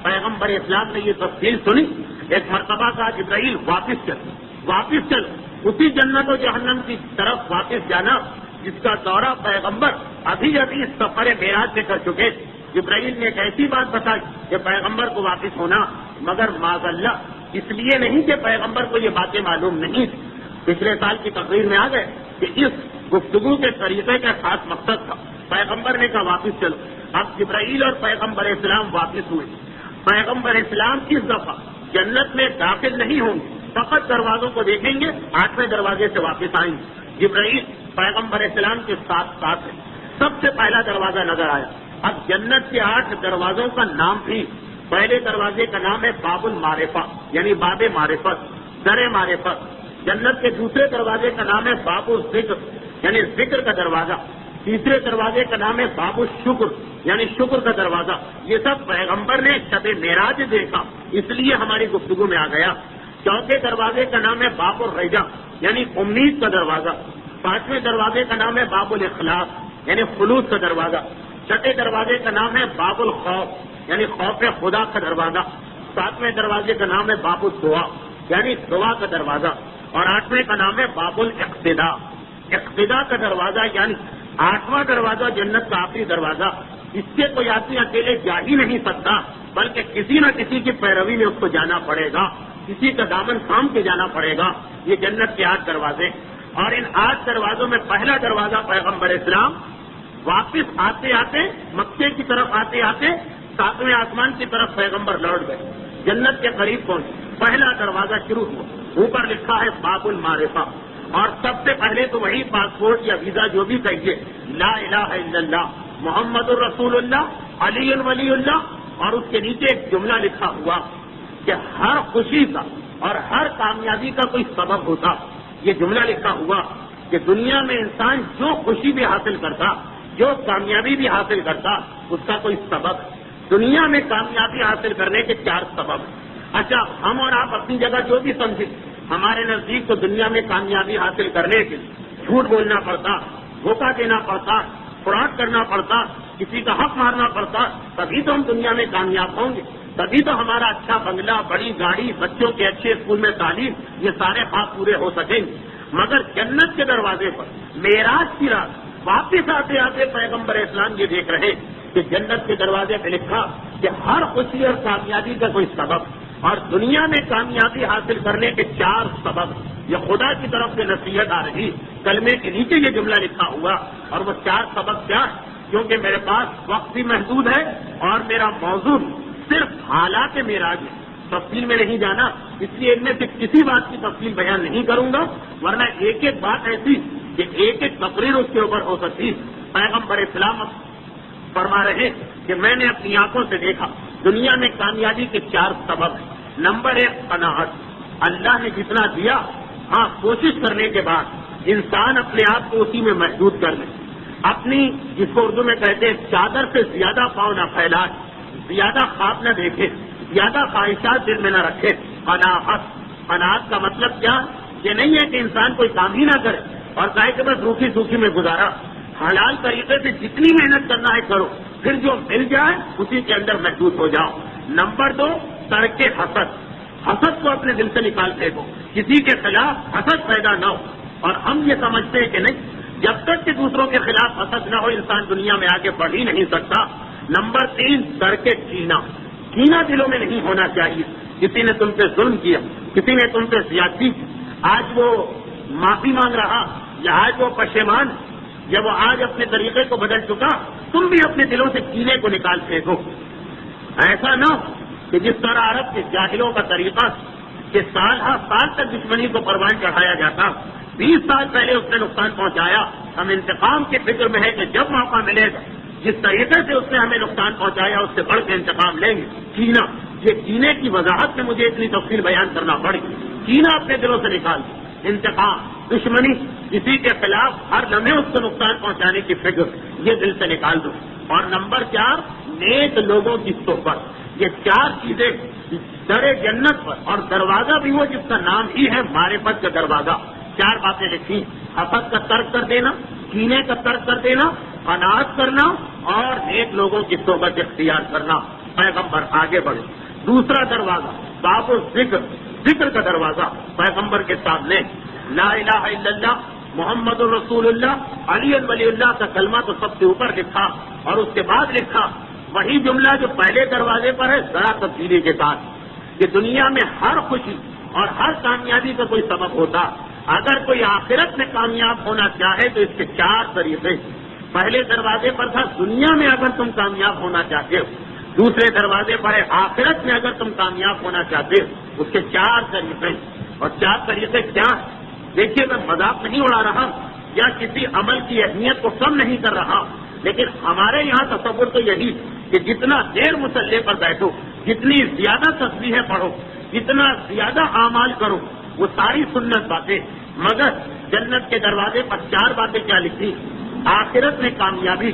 پیغمبر اسلام نے یہ تفصیل سنی، ایک مرتبہ کہا جبرائیل واپس چل، اسی جنت و جہنم کی طرف واپس جانا جس کا دورہ پیغمبر ابھی سفر معراج سے کر چکے۔ جبرائیل نے ایک ایسی بات بتائی کہ پیغمبر کو واپس ہونا، مگر معاذ اللہ اس لیے نہیں کہ پیغمبر کو یہ باتیں معلوم نہیں تھی۔ پچھلے سال کی تقریر میں آ گئے کہ اس گفتگو کے طریقے کا خاص مقصد تھا۔ پیغمبر نے کہا واپس چلو، اب جبرائیل اور پیغمبر اسلام واپس ہوئے۔ پیغمبر اسلام اس دفعہ جنت میں داخل نہیں ہوں گے، فقط دروازوں کو دیکھیں گے، 8ویں دروازے سے واپس آئیں گے۔ جبرائیل پیغمبر اسلام کے ساتھ ہے۔ سب سے پہلا دروازہ نظر آیا۔ اب جنت کے 8 دروازوں کا نام بھی، پہلے دروازے کا نام ہے باب المعرفہ، یعنی باب معرفت، در معرفت۔ جنت کے دوسرے دروازے کا نام ہے باب الذکر، یعنی ذکر کا دروازہ۔ تیسرے دروازے کا نام ہے باب الشکر، یعنی شکر کا دروازہ۔ یہ سب پیغمبر نے شب معراج دیکھا، اس لیے ہماری گفتگو میں آ گیا۔ چوتھے دروازے کا نام ہے باب الرجا، یعنی امید کا دروازہ۔ 5ویں دروازے کا نام ہے باب الاخلاص، یعنی خلوص کا دروازہ۔ 6 دروازے کا نام ہے باب الخوف، یعنی خوف خدا کا دروازہ۔ 7ویں دروازے کا نام ہے باب الدعا، یعنی دعا کا دروازہ۔ اور 8ویں کا نام ہے باب الاقتداء، اقتداء کا دروازہ، یعنی 8واں دروازہ جنت کا آخری دروازہ۔ اس سے کوئی آدمی اکیلے جا ہی نہیں سکتا، بلکہ کسی نہ کسی کی پیروی میں اس کو جانا پڑے گا، کسی کا دامن تھام کے جانا پڑے گا۔ یہ جنت کے 8 دروازے، اور ان 8 دروازوں میں پہلا دروازہ پیغمبر اسلام واپس آتے آتے، مکے کی طرف آتے آتے 7ویں آسمان کی طرف پیغمبر لوٹ گئے، جنت کے قریب پہنچے۔ پہلا دروازہ شروع ہوا، اوپر لکھا ہے باب المعرفہ، اور سب سے پہلے تو وہی پاسپورٹ یا ویزا جو بھی کہیے، لا الہ الا اللہ محمد الرسول اللہ علی ولی اللہ، اور اس کے نیچے ایک جملہ لکھا ہوا کہ ہر خوشی کا اور ہر کامیابی کا کوئی سبب ہوتا۔ یہ جملہ لکھا ہوا کہ دنیا میں انسان جو خوشی بھی حاصل کرتا، جو کامیابی بھی حاصل کرتا، اس کا کوئی سبب۔ دنیا میں کامیابی حاصل کرنے کے 4 سبب۔ اچھا، ہم اور آپ اپنی جگہ جو بھی سمجھیں، ہمارے نزدیک تو دنیا میں کامیابی حاصل کرنے کے لیے جھوٹ بولنا پڑتا، دھوکہ دینا پڑتا، فراڈ کرنا پڑتا، کسی کا حق مارنا پڑتا، تبھی تو ہم دنیا میں کامیاب ہوں گے، تبھی تو ہمارا اچھا بنگلہ، بڑی گاڑی، بچوں کے اچھے اسکول میں تعلیم، یہ سارے خواب پورے ہو سکیں گے۔ مگر جنت کے دروازے پر معراج کی رات واپس آتے آتے پیغمبر اسلام یہ دیکھ رہے کہ جنت کے دروازے پہ لکھا کہ ہر خوشی اور کامیابی کا کوئی سبب، اور دنیا میں کامیابی حاصل کرنے کے 4 سبب۔ یہ خدا کی طرف سے نصیحت آ رہی، کلمے کے نیچے یہ جملہ لکھا ہوا، اور وہ 4 سبب کیا؟ کیونکہ میرے پاس وقت بھی محدود ہے اور میرا موضوع صرف حالات معراج ہے، تفصیل میں نہیں جانا، اس لیے ان میں سے کسی بات کی تفصیل بیان نہیں کروں گا، ورنہ ایک ایک بات ایسی کہ ایک ایک تقریر اس کے اوپر ہو سکتی۔ پیغمبر اسلام فرما رہے کہ میں نے اپنی آنکھوں سے دیکھا، دنیا میں کامیابی کے 4 سبب ہیں. نمبر 1 قناعت. اللہ نے جتنا دیا کوشش کرنے کے بعد انسان اپنے آپ کو اسی میں محدود کر لے. اپنی جس کو اردو میں کہتے ہیں چادر سے زیادہ پاؤں نہ پھیلائے, زیادہ خواب نہ دیکھے, زیادہ خواہشات دل میں نہ رکھے. قناعت کا مطلب کیا؟ یہ نہیں ہے کہ انسان کوئی کام ہی نہ کرے اور کہے کہ بس روکھی سوکھی میں گزارا. حلال طریقے سے جتنی محنت کرنا ہے کرو, پھر جو مل جائے اسی کے اندر محدود ہو جاؤ. نمبر 2 ترک حسد. حسد کو اپنے دل سے نکال پھینکو, کسی کے خلاف حسد پیدا نہ ہو. اور ہم یہ سمجھتے ہیں کہ نہیں, جب تک کہ دوسروں کے خلاف حسد نہ ہو انسان دنیا میں آگے بڑھ ہی نہیں سکتا. نمبر 3 ترک کینہ. کینہ دلوں میں نہیں ہونا چاہیے. کسی نے تم پہ ظلم کیا, کسی نے تم پہ زیادتی کی, آج وہ معافی مانگ رہا یا آج وہ پشیمان, یا وہ آج اپنے طریقے کو بدل چکا, تم بھی اپنے دلوں سے کینے کو نکال پھینکو. ایسا نہ ہو کہ جس طرح عرب کے جاہلوں کا طریقہ کہ سال تک دشمنی کو پروان چڑھایا جاتا, 20 سال پہلے اس نے نقصان پہنچایا, ہم انتقام کے فکر میں ہے کہ جب موقع ملے گا جس طریقے سے اس نے ہمیں نقصان پہنچایا اس سے بڑھ کے انتقام لیں گے. کینہ, یہ کینے کی وضاحت میں مجھے اتنی تفصیل بیان کرنا پڑی. کینہ اپنے دلوں سے نکال دو. انتقام, دشمنی, کسی کے خلاف ہر لمحے اس کو نقصان پہنچانے کی فکر, یہ دل سے نکال دو. اور نمبر 4 نیک لوگوں کی صحبت. یہ 4 چیزیں در جنت پر, اور دروازہ بھی وہ جس کا نام ہی ہے معرفت کا دروازہ. 4 باتیں لکھی: حسد کا ترک کر دینا, کینے کا ترک کر دینا, قناعت کرنا اور نیک لوگوں کی صحبت اختیار کرنا. پیغمبر آگے بڑھے. دوسرا دروازہ باب الذکر, ذکر کا دروازہ پیغمبر کے سامنے. لا الہ الا اللہ محمد رسول اللہ علی ولی اللہ کا کلمہ تو سب سے اوپر لکھا, اور اس کے بعد لکھا وہی جملہ جو پہلے دروازے پر ہے ذرا تبدیلی کے ساتھ, کہ دنیا میں ہر خوشی اور ہر کامیابی کا کوئی سبب ہوتا. اگر کوئی آخرت میں کامیاب ہونا چاہے تو اس کے 4 طریقے. پہلے دروازے پر تھا دنیا میں اگر تم کامیاب ہونا چاہتے ہو, دوسرے دروازے پر ہے آخرت میں اگر تم کامیاب ہونا چاہتے ہو, اس کے 4 طریقے. اور 4 طریقے کیا ہیں؟ دیکھیے, میں مذاق نہیں اڑا رہا یا کسی عمل کی اہمیت کو کم نہیں کر رہا, لیکن ہمارے یہاں تصور تو یہی کہ جتنا دیر مصلی پر بیٹھو, جتنی زیادہ تسبیحیں پڑھو, جتنا زیادہ اعمال کرو, وہ ساری سنت باتیں. مگر جنت کے دروازے پر 4 باتیں کیا لکھی؟ آخرت میں کامیابی.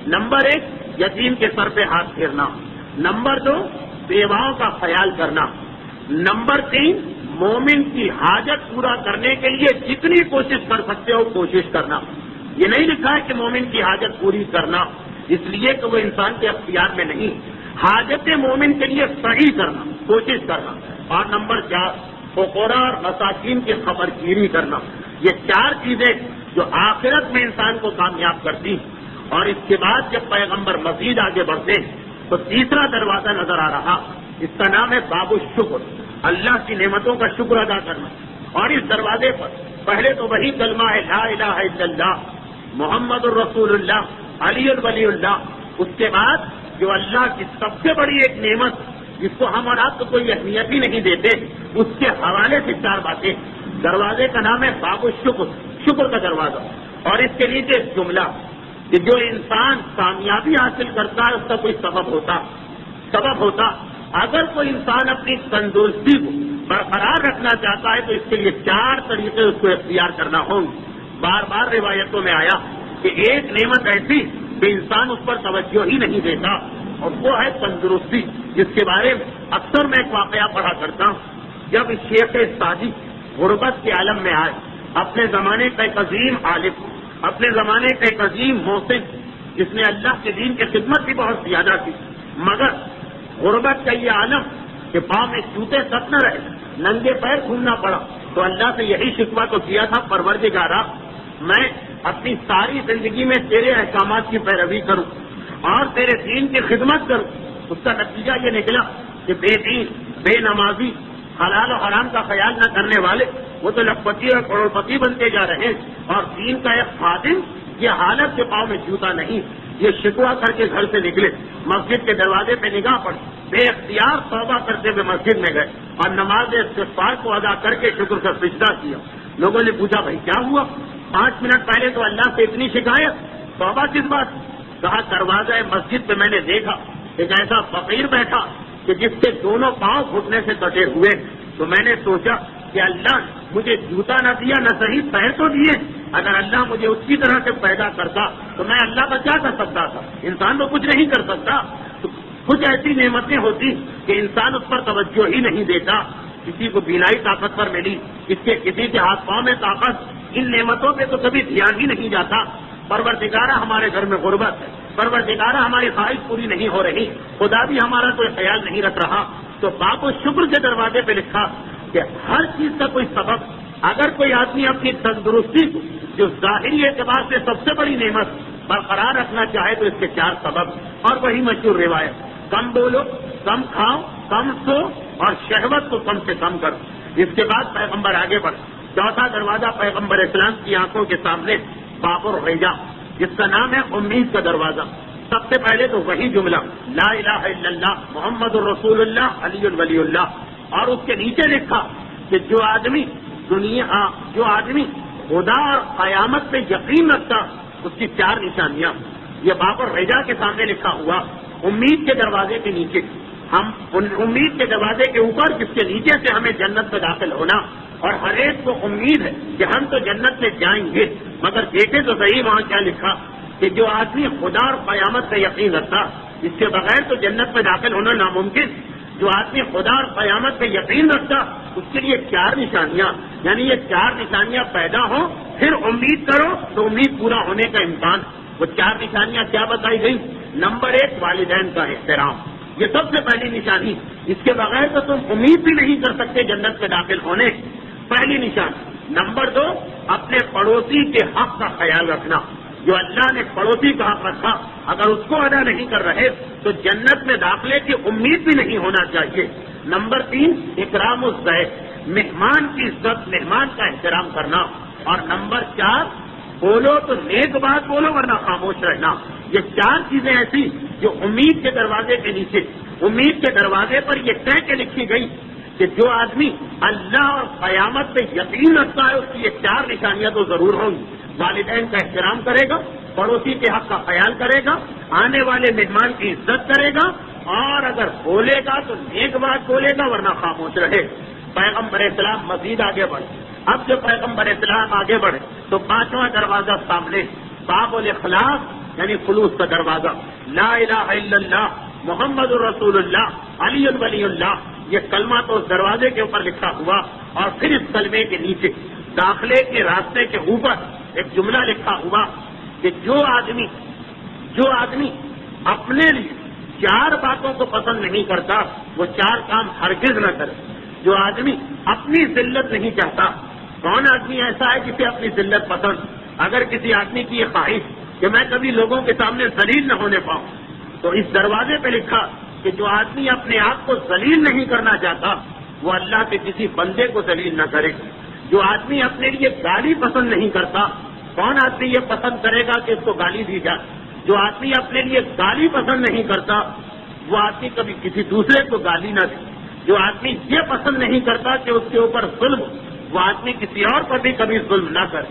نمبر 1 یتیم کے سر پہ ہاتھ پھیرنا. نمبر 2 بیواؤں کا خیال کرنا. نمبر 3 مومن کی حاجت پورا کرنے کے لیے جتنی کوشش کر سکتے ہو کوشش کرنا. یہ نہیں لکھا ہے کہ مومن کی حاجت پوری کرنا اس لیے کہ وہ انسان کے اختیار میں نہیں, حاجت مومن کے لیے صحیح کرنا, کوشش کرنا. اور نمبر 4 فقراء اور مساکین کی خبر گیری کرنا. یہ 4 چیزیں جو آخرت میں انسان کو کامیاب کرتی. اور اس کے بعد جب پیغمبر مزید آگے بڑھتے تو تیسرا دروازہ نظر آ رہا, اس کا نام ہے باب الشکر, اللہ کی نعمتوں کا شکر ادا کرنا. اور اس دروازے پر پہلے تو وہی کلمہ ہے لا الہ الا اللہ محمد الرسول اللہ علی ولی اللہ. اس کے بعد جو اللہ کی سب سے بڑی ایک نعمت جس کو ہم اور آپ کو کوئی اہمیت ہی نہیں دیتے, اس کے حوالے سے 4 باتیں. دروازے کا نام ہے باب الشکر, شکر کا دروازہ. اور اس کے نیچے جملہ کہ جو انسان کامیابی حاصل کرتا ہے اس کا کوئی سبب ہوتا. اگر کوئی انسان اپنی تندرستی کو برقرار رکھنا چاہتا ہے تو اس کے لیے 4 طریقے اس کو اختیار کرنا ہوں گے. بار بار روایتوں میں آیا کہ ایک نعمت ایسی کہ انسان اس پر توجہ ہی نہیں دیتا, اور وہ ہے تندرستی, جس کے بارے میں اکثر میں ایک واقعہ پڑھا کرتا ہوں. جب شیخ سعدی غربت کے عالم میں آئے, اپنے زمانے کا ایک عظیم عالم, اپنے زمانے کا ایک عظیم محسن جس نے اللہ کے دین کی خدمت بھی بہت زیادہ کی, مگر غربت کا یہ عالم کہ پاؤں میں جوتے تک نہ رہے, ننگے پیر گھومنا پڑا. تو اللہ سے یہی شکوہ تو کیا تھا, پروردگارا میں اپنی ساری زندگی میں تیرے احکامات کی پیروی کروں اور تیرے دین کی خدمت کروں. اس کا نتیجہ یہ نکلا کہ بے دین, بے نمازی, حلال و حرام کا خیال نہ کرنے والے وہ تو لکھپتی اور کروڑپتی بنتے جا رہے ہیں, اور دین کا ایک خادم یہ حالت کے پاؤں میں جوتا نہیں. یہ شکوہ کر کے گھر سے نکلے, مسجد کے دروازے پہ نگاہ پڑی, بے اختیار توبہ کرتے ہوئے مسجد میں گئے اور نماز استغفار کو ادا کر کے شکر کا سجدہ کیا. لوگوں نے پوچھا بھائی کیا ہوا؟ 5 منٹ پہلے تو اللہ سے اتنی شکایت, توبہ کس بات؟ کہا دروازہ مسجد پہ میں نے دیکھا ایک ایسا فقیر بیٹھا کہ جس کے دونوں پاؤں گھٹنے سے کٹے ہوئے. تو میں نے سوچا کہ اللہ مجھے جوتا نہ دیا نہ صحیح پیر تو دیے. اگر اللہ مجھے اسی طرح سے پیدا کرتا تو میں اللہ کا کیا کر سکتا تھا؟ انسان تو کچھ نہیں کر سکتا. تو کچھ ایسی نعمتیں ہوتی کہ انسان اس پر توجہ ہی نہیں دیتا. کسی کو بینائی طاقت پر ملی, کسی کے ہاتھ پاؤں میں طاقت, ان نعمتوں پہ تو کبھی دھیان ہی نہیں جاتا. پروردگارہ ہمارے گھر میں غربت ہے, پروردگارہ ہماری خواہش پوری نہیں ہو رہی, خدا بھی ہمارا کوئی خیال نہیں رکھ رہا. تو باب و شکر کے دروازے پہ لکھا کہ ہر چیز کا کوئی سبب. اگر کوئی آدمی اپنی تندرستی کو جو ظاہری اعتبار سے سب سے بڑی نعمت برقرار رکھنا چاہے تو اس کے 4 سبب, اور وہی مشہور روایت, کم بولو, کم کھاؤ, کم سو, اور شہوت کو کم سے کم کرو. اس کے بعد پیغمبر آگے بڑھ. چوتھا دروازہ پیغمبر اسلام کی آنکھوں کے سامنے باب الرجا, جس کا نام ہے امید کا دروازہ. سب سے پہلے تو وہی جملہ لا الہ الا اللہ محمد الرسول اللہ علی ولی اللہ, اور اس کے نیچے لکھا کہ جو آدمی خدا اور قیامت پہ یقین رکھتا اس کی 4 نشانیاں. یہ باب الرجا کے سامنے لکھا ہوا. امید کے دروازے کے نیچے, ہم امید کے دروازے کے اوپر جس کے نیچے سے ہمیں جنت میں داخل ہونا, اور ہر ایک کو امید ہے کہ ہم تو جنت میں جائیں گے. مگر دیکھیں تو صحیح وہاں کیا لکھا کہ جو آدمی خدا اور قیامت کا یقین رکھتا اس کے بغیر تو جنت میں داخل ہونا ناممکن. جو آدمی خدا اور قیامت پہ یقین رکھتا اس کے لیے 4 نشانیاں, یعنی یہ 4 نشانیاں پیدا ہوں پھر امید کرو تو امید پورا ہونے کا امکان. وہ 4 نشانیاں کیا بتائی گئی؟ نمبر 1 والدین کا احترام, یہ سب سے پہلی نشانی. اس کے بغیر تو تم امید بھی نہیں کر سکتے جنت میں داخل ہونے, پہلی نشانی. نمبر 2 اپنے پڑوسی کے حق کا خیال رکھنا. جو اللہ نے پڑوسی کا حق رکھا اگر اس کو ادا نہیں کر رہے تو جنت میں داخلے کی امید بھی نہیں ہونا چاہیے. نمبر 3 اکرام الضیف, مہمان کی عزت, مہمان کا احترام کرنا. اور نمبر 4 بولو تو نیک بات بولو ورنہ خاموش رہنا. یہ 4 چیزیں ایسی جو امید کے دروازے کے نیچے, امید کے دروازے پر یہ طے کے لکھی گئی کہ جو آدمی اللہ اور قیامت پہ یقین رکھتا ہے اس کی یہ 4 نشانیاں تو ضرور ہوں گی. والدین کا احترام کرے گا, پڑوسی کے حق کا خیال کرے گا, آنے والے مہمان کی عزت کرے گا, اور اگر بولے گا تو نیک بات بولے گا ورنہ خاموش رہے. پیغمبر اسلام مزید آگے بڑھے. اب جب پیغمبر اسلام آگے بڑھے تو 5واں دروازہ سامنے باب الاخلاص یعنی خلوص کا دروازہ. لا الہ الا اللہ محمد الرسول اللہ علی ولی اللہ, یہ کلمہ تو اس دروازے کے اوپر لکھا ہوا. اور پھر اس کلمے کے نیچے داخلے کے راستے کے اوپر ایک جملہ لکھا ہوا کہ جو آدمی اپنے لیے 4 باتوں کو پسند نہیں کرتا وہ 4 کام ہرگز نہ کرے. جو آدمی اپنی ذلت نہیں چاہتا, کون آدمی ایسا ہے جسے اپنی ذلت پسند؟ اگر کسی آدمی کی یہ خواہش کہ میں کبھی لوگوں کے سامنے ذلیل نہ ہونے پاؤں تو اس دروازے پہ لکھا کہ جو آدمی اپنے آپ کو ذلیل نہیں کرنا چاہتا وہ اللہ کے کسی بندے کو ذلیل نہ کرے. جو آدمی اپنے لیے گالی پسند نہیں کرتا, کون آدمی یہ پسند کرے گا کہ اس کو گالی دی جائے؟ جو آدمی اپنے لیے گالی پسند نہیں کرتا وہ آدمی کبھی کسی دوسرے کو گالی نہ دے. جو آدمی یہ پسند نہیں کرتا کہ اس کے اوپر ظلم ہو وہ آدمی کسی اور پر بھی کبھی ظلم نہ کرے.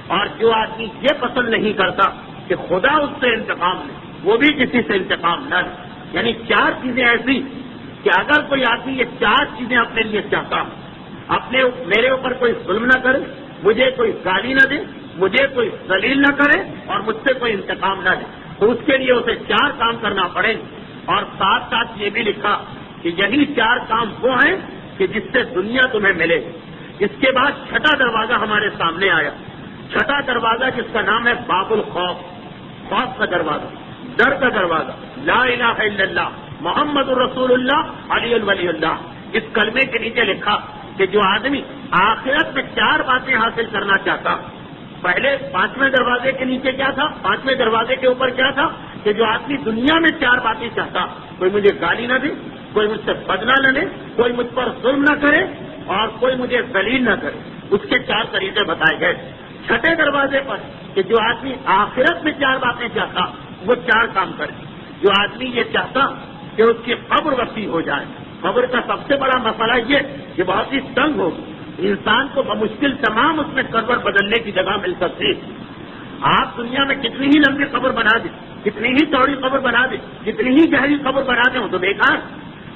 اور جو آدمی یہ پسند نہیں کرتا کہ خدا اس سے انتقام لے وہ بھی کسی سے انتقام نہ لے. یعنی 4 چیزیں ایسی کہ اگر کوئی آدمی یہ 4 چیزیں اپنے لیے چاہتا, میرے اوپر کوئی ظلم نہ کرے, مجھے کوئی گالی نہ دے, مجھے کوئی ذلیل نہ کرے اور مجھ سے کوئی انتقام نہ لے, تو اس کے لیے اسے 4 کام کرنا پڑے. اور ساتھ ساتھ یہ بھی لکھا کہ یہی 4 کام وہ ہیں کہ جس سے دنیا تمہیں ملے. اس کے بعد 6واں دروازہ ہمارے سامنے آیا. 6واں دروازہ جس کا نام ہے باب الخوف, خوف کا دروازہ, ڈر کا دروازہ. لا الہ الا اللہ محمد الرسول اللہ علی ولی اللہ. اس کلمے کے نیچے لکھا کہ جو آدمی آخرت میں 4 باتیں حاصل کرنا چاہتا, پہلے 5ویں دروازے کے نیچے کیا تھا, 5ویں دروازے کے اوپر کیا تھا کہ جو آدمی دنیا میں 4 باتیں چاہتا, کوئی مجھے گالی نہ دے, کوئی مجھ سے بدلہ نہ لے, کوئی مجھ پر ظلم نہ کرے اور کوئی مجھے ذلیل نہ کرے, اس کے 4 طریقے بتائے گئے. 6 دروازے پر کہ جو آدمی آخرت میں 4 باتیں چاہتا وہ 4 کام کرے. جو آدمی یہ چاہتا کہ اس کی قبر وسیع ہو جائے, قبر کا سب سے بڑا مسئلہ یہ کہ بہت ہی تنگ ہوگی, انسان کو بمشکل تمام اس میں قبر بدلنے کی جگہ مل سکتی. آپ دنیا میں کتنی ہی لمبی قبر بنا دیں, کتنی ہی چوڑی قبر بنا دیں, کتنی ہی گہری قبر بنا دیں, وہ تو بیکار.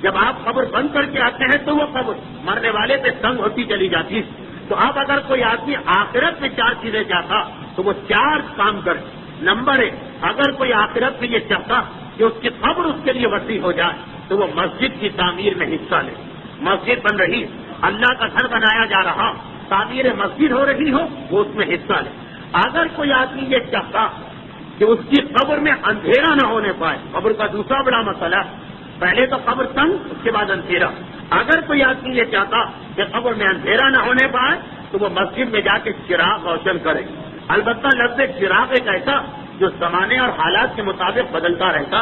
جب آپ قبر بند کر کے آتے ہیں تو وہ قبر مرنے والے پہ تنگ ہوتی چلی جاتی ہے. تو اب اگر کوئی آدمی آخرت میں 4 چیزیں چاہتا تو وہ 4 کام کرے. نمبر 1، اگر کوئی آخرت میں یہ چاہتا کہ اس کی قبر اس کے لیے وسیع ہو جائے تو وہ مسجد کی تعمیر میں حصہ لے. مسجد بن رہی، اللہ کا گھر بنایا جا رہا، تعمیر مسجد ہو رہی ہو، وہ اس میں حصہ لے. اگر کوئی آدمی یہ چاہتا کہ اس کی قبر میں اندھیرا نہ ہونے پائے، قبر کا دوسرا بڑا مسئلہ، پہلے تو قبر تنگ، اس کے بعد اندھیرا. اگر کوئی آدمی یہ چاہتا کہ قبر میں اندھیرا نہ ہونے پائے تو وہ مسجد میں جا کے چراغ روشن کرے. البتہ لفظ چراغ ایک ایسا جو زمانے اور حالات کے مطابق بدلتا رہتا.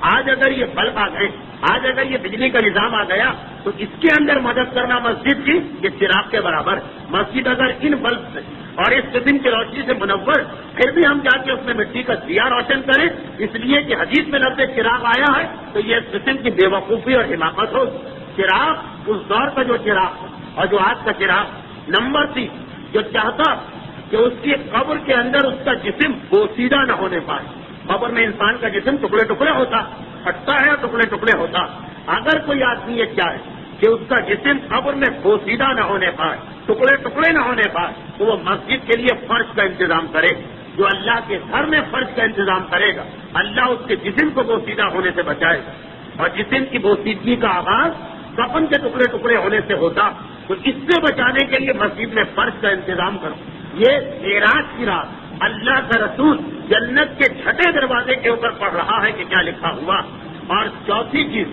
آج اگر یہ بلب آ گئے، آج اگر یہ بجلی کا نظام آ گیا تو اس کے اندر مدد کرنا مسجد کی یہ چراغ کے برابر. مسجد اگر ان بلب سے اور اس قسم کی روشنی سے منور، پھر بھی ہم جا کے اس میں مٹی کا دیا روشن کریں اس لیے کہ حدیث میں لفظ چراغ آیا ہے، تو یہ اس قسم کی بے وقوفی اور حماقت ہو. چراغ اس دور کا جو چراغ اور جو آج کا چراغ. نمبر 3، جو چاہتا کہ اس کی قبر کے اندر اس کا جسم بوسیدہ نہ ہونے پائے. قبر میں انسان کا جسم ٹکڑے ٹکڑے ہوتا، پھٹتا ہے اور ٹکڑے ٹکڑے ہوتا. اگر کوئی آدمی یہ چاہے کہ اس کا جسم قبر میں بوسیدہ نہ ہونے پائے، ٹکڑے ٹکڑے نہ ہونے پائے، تو وہ مسجد کے لیے فرش کا انتظام کرے. جو اللہ کے گھر میں فرش کا انتظام کرے گا، اللہ اس کے جسم کو بوسیدہ ہونے سے بچائے گا. اور جسم کی بوسیدگی کا آغاز کفن کے ٹکڑے ٹکڑے ہونے سے ہوتا، تو اس سے بچانے کے لیے مسجد میں فرش کا انتظام کرو. یہ معراج کی رات اللہ کا رسول جنت کے 6 دروازے کے اوپر پڑھ رہا ہے کہ کیا لکھا ہوا. اور چوتھی چیز،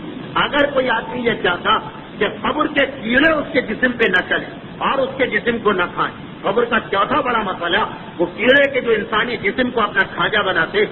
اگر کوئی آدمی یہ چاہتا کہ قبر کے کیڑے اس کے جسم پہ نہ چلیں اور اس کے جسم کو نہ کھائیں. قبر کا چوتھا بڑا مسئلہ، وہ کیڑے کے جو انسانی جسم کو اپنا کھاجا بناتے،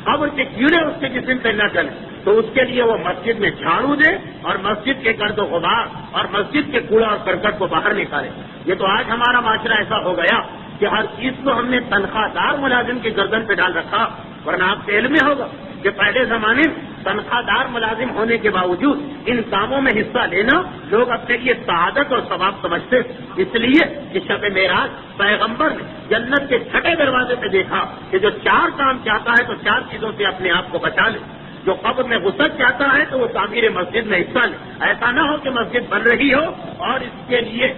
قبر کے کیڑے اس کے جسم پہ نہ چلیں تو اس کے لیے وہ مسجد میں جھاڑو دے اور مسجد کے گرد و غبار اور مسجد کے کوڑا اور کرکٹ کو باہر نکالے. یہ تو آج ہمارا معاشرہ ایسا ہو گیا کہ ہر چیز کو ہم نے تنخواہ دار ملازم کی گردن پہ ڈال رکھا. ورنہ آپ کے علم میں ہوگا کہ پہلے زمانے میں تنخواہ دار ملازم ہونے کے باوجود ان کاموں میں حصہ لینا لوگ اپنے لیے سعادت اور ثواب سمجھتے. اس لیے کہ شب معراج پیغمبر نے جنت کے 6 دروازے پہ دیکھا کہ جو 4 کام چاہتا ہے تو 4 چیزوں سے اپنے آپ کو بچا لے. جو قبر میں غسل چاہتا ہے تو وہ تعمیر مسجد میں حصہ لے. ایسا نہ ہو کہ مسجد بن رہی ہو اور اس کے لیے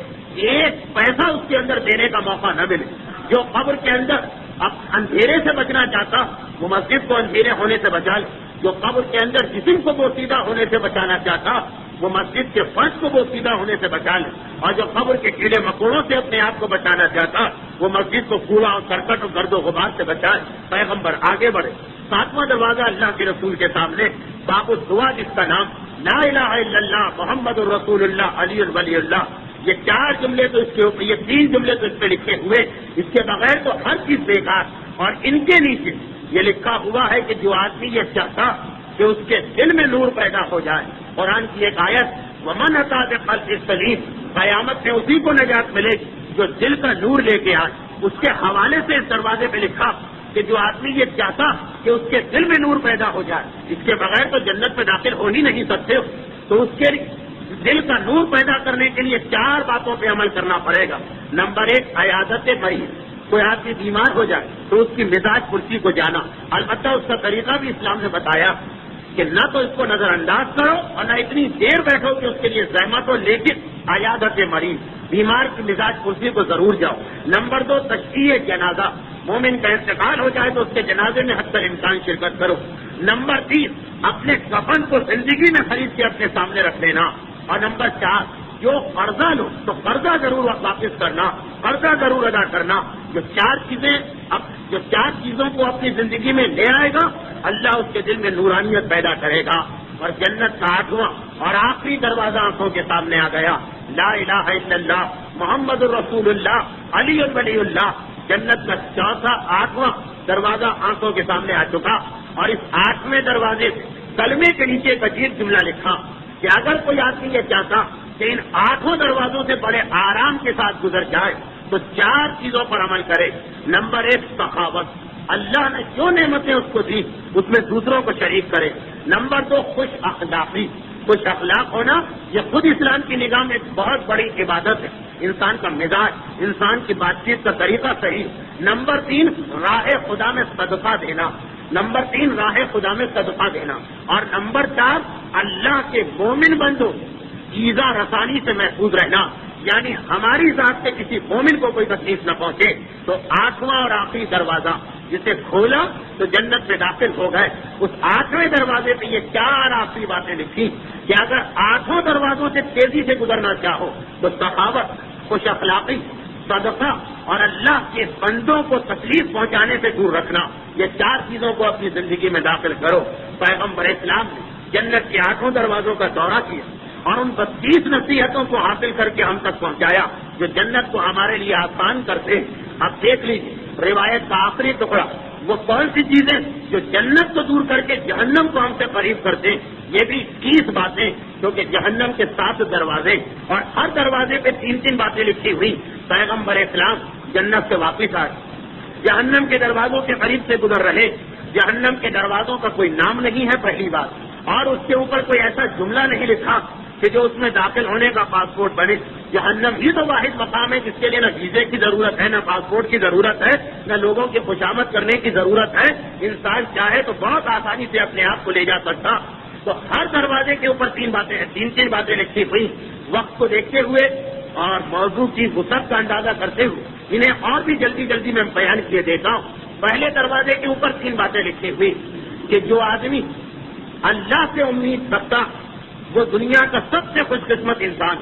1 پیسہ اس کے اندر دینے کا موقع نہ ملے. جو قبر کے اندر اب اندھیرے سے بچنا چاہتا وہ مسجد کو اندھیرے ہونے سے بچا لے. جو قبر کے اندر جسم کو بوسیدہ ہونے سے بچانا چاہتا وہ مسجد کے فرش کو بوسیدہ ہونے سے بچا لے. اور جو قبر کے کیڑے مکوڑوں سے اپنے آپ کو بچانا چاہتا وہ مسجد کو کوڑا اور کرکٹ اور گرد و غبار سے بچائے. پیغمبر آگے بڑھے. 7واں دروازہ اللہ کے رسول کے سامنے باب الدعا، جس کا نام لا الہ الا اللہ محمد الرسول اللہ علی ولی اللہ. یہ 4 جملے تو اس کے اوپر، یہ 3 جملے تو اس پہ لکھے ہوئے، اس کے بغیر تو ہر چیز بیکار. اور ان کے نیچے یہ لکھا ہوا ہے کہ جو آدمی یہ چاہتا کہ اس کے دل میں نور پیدا ہو جائے. قرآن کی ایک آیت، ومن اتی بقلب سلیم، قیامت میں اسی کو نجات ملے گی جو دل کا نور لے کے آئے. اس کے حوالے سے اس دروازے پہ لکھا کہ جو آدمی یہ چاہتا کہ اس کے دل میں نور پیدا ہو جائے، اس کے بغیر تو جنت میں داخل ہو ہی نہیں سکتے، تو اس کے دل کا نور پیدا کرنے کے لیے 4 باتوں پہ عمل کرنا پڑے گا. نمبر 1، عیادت مریض. کوئی آدمی بیمار ہو جائے تو اس کی مزاج پرسی کو جانا. البتہ اس کا طریقہ بھی اسلام نے بتایا کہ نہ تو اس کو نظر انداز کرو اور نہ اتنی دیر بیٹھو کہ اس کے لیے زحمت ہو، لیکن عیادت مریض، بیمار کی مزاج پرسی کو ضرور جاؤ. نمبر 2، تشییع جنازہ. مومن کا انتقال ہو جائے تو اس کے جنازے میں حتی الامکان شرکت کرو. نمبر 3، اپنے کفن کو زندگی میں خرید کے اپنے سامنے رکھ لینا. اور نمبر 4، جو قرضہ لو تو قرضہ ضرور واپس کرنا، قرضہ ضرور ادا کرنا. جو 4 چیزوں کو اپنی زندگی میں لے آئے گا اللہ اس کے دل میں نورانیت پیدا کرے گا. اور جنت کا 8واں اور آخری دروازہ آنکھوں کے سامنے آ گیا، لا الہ الا اللہ محمد الرسول اللہ علی ولی اللہ. جنت کا 8واں دروازہ آنکھوں کے سامنے آ چکا. اور اس 8ویں دروازے سے کلمے کے نیچے ایک عجیب جملہ لکھا کہ اگر کوئی آدمی یہ چاہتا کہ ان 8 دروازوں سے بڑے آرام کے ساتھ گزر جائے تو 4 چیزوں پر عمل کرے. نمبر 1، سخاوت. اللہ نے جو نعمتیں اس کو دی اس میں دوسروں کو شریک کرے. نمبر 2، خوش اخلاقی. خوش اخلاق ہونا یہ خود اسلام کی نگاہ میں ایک بہت بڑی عبادت ہے. انسان کا مزاج، انسان کی بات چیت کا طریقہ صحیح. نمبر 3، راہ خدا میں صدقہ دینا. نمبر 3، راہ خدا میں صدقہ دینا. اور نمبر 4، اللہ کے مومن بندوں ایذا رسانی سے محفوظ رہنا، یعنی ہماری ذات سے کسی مومن کو کوئی تکلیف نہ پہنچے، تو 8واں اور آخری دروازہ جسے کھولا تو جنت میں داخل ہو گئے، اس 8ویں دروازے پہ یہ 4 آخری باتیں لکھی کہ اگر 8 دروازوں سے تیزی سے گزرنا چاہو تو سخاوت، خوش اخلاقی، صدقہ اور اللہ کے بندوں کو تکلیف پہنچانے سے دور رکھنا، یہ 4 چیزوں کو اپنی زندگی میں داخل کرو۔ پیغمبر اسلام نے جنت کے 8 دروازوں کا دورہ کیا اور ان 32 نصیحتوں کو حاصل کر کے ہم تک پہنچایا جو جنت کو ہمارے لیے آسان کرتے ہیں۔ اب دیکھ لیجیے روایت کا آخری ٹکڑا، وہ کون سی چیزیں جو جنت کو دور کر کے جہنم کو ہم سے قریب کرتے ہیں، یہ بھی 30 باتیں، کیونکہ جہنم کے 7 دروازے اور ہر دروازے پہ 3 باتیں لکھی ہوئی۔ پیغمبر اسلام جنت سے واپس آئے، جہنم کے دروازوں کے قریب سے گزر رہے، جہنم کے دروازوں کا کوئی نام نہیں ہے پہلی بات، اور اس کے اوپر کوئی ایسا جملہ نہیں لکھا کہ جو اس میں داخل ہونے کا پاسپورٹ بنے۔ جہنم ہی تو واحد مقام ہے جس کے لیے نہ ویزے کی ضرورت ہے، نہ پاسپورٹ کی ضرورت ہے، نہ لوگوں کی خوشامد کرنے کی ضرورت ہے۔ انسان چاہے تو بہت آسانی سے اپنے آپ کو لے جا سکتا۔ تو ہر دروازے کے اوپر 3 باتیں ہیں، 3 باتیں لکھی ہوئی۔ وقت کو دیکھتے ہوئے اور موضوع کی وسعت کا اندازہ کرتے ہوئے انہیں اور بھی جلدی میں بیان کیے دیتا ہوں۔ پہلے دروازے کے اوپر 3 باتیں لکھی ہوئی کہ جو آدمی اللہ سے امید رکھتا وہ دنیا کا سب سے خوش قسمت انسان۔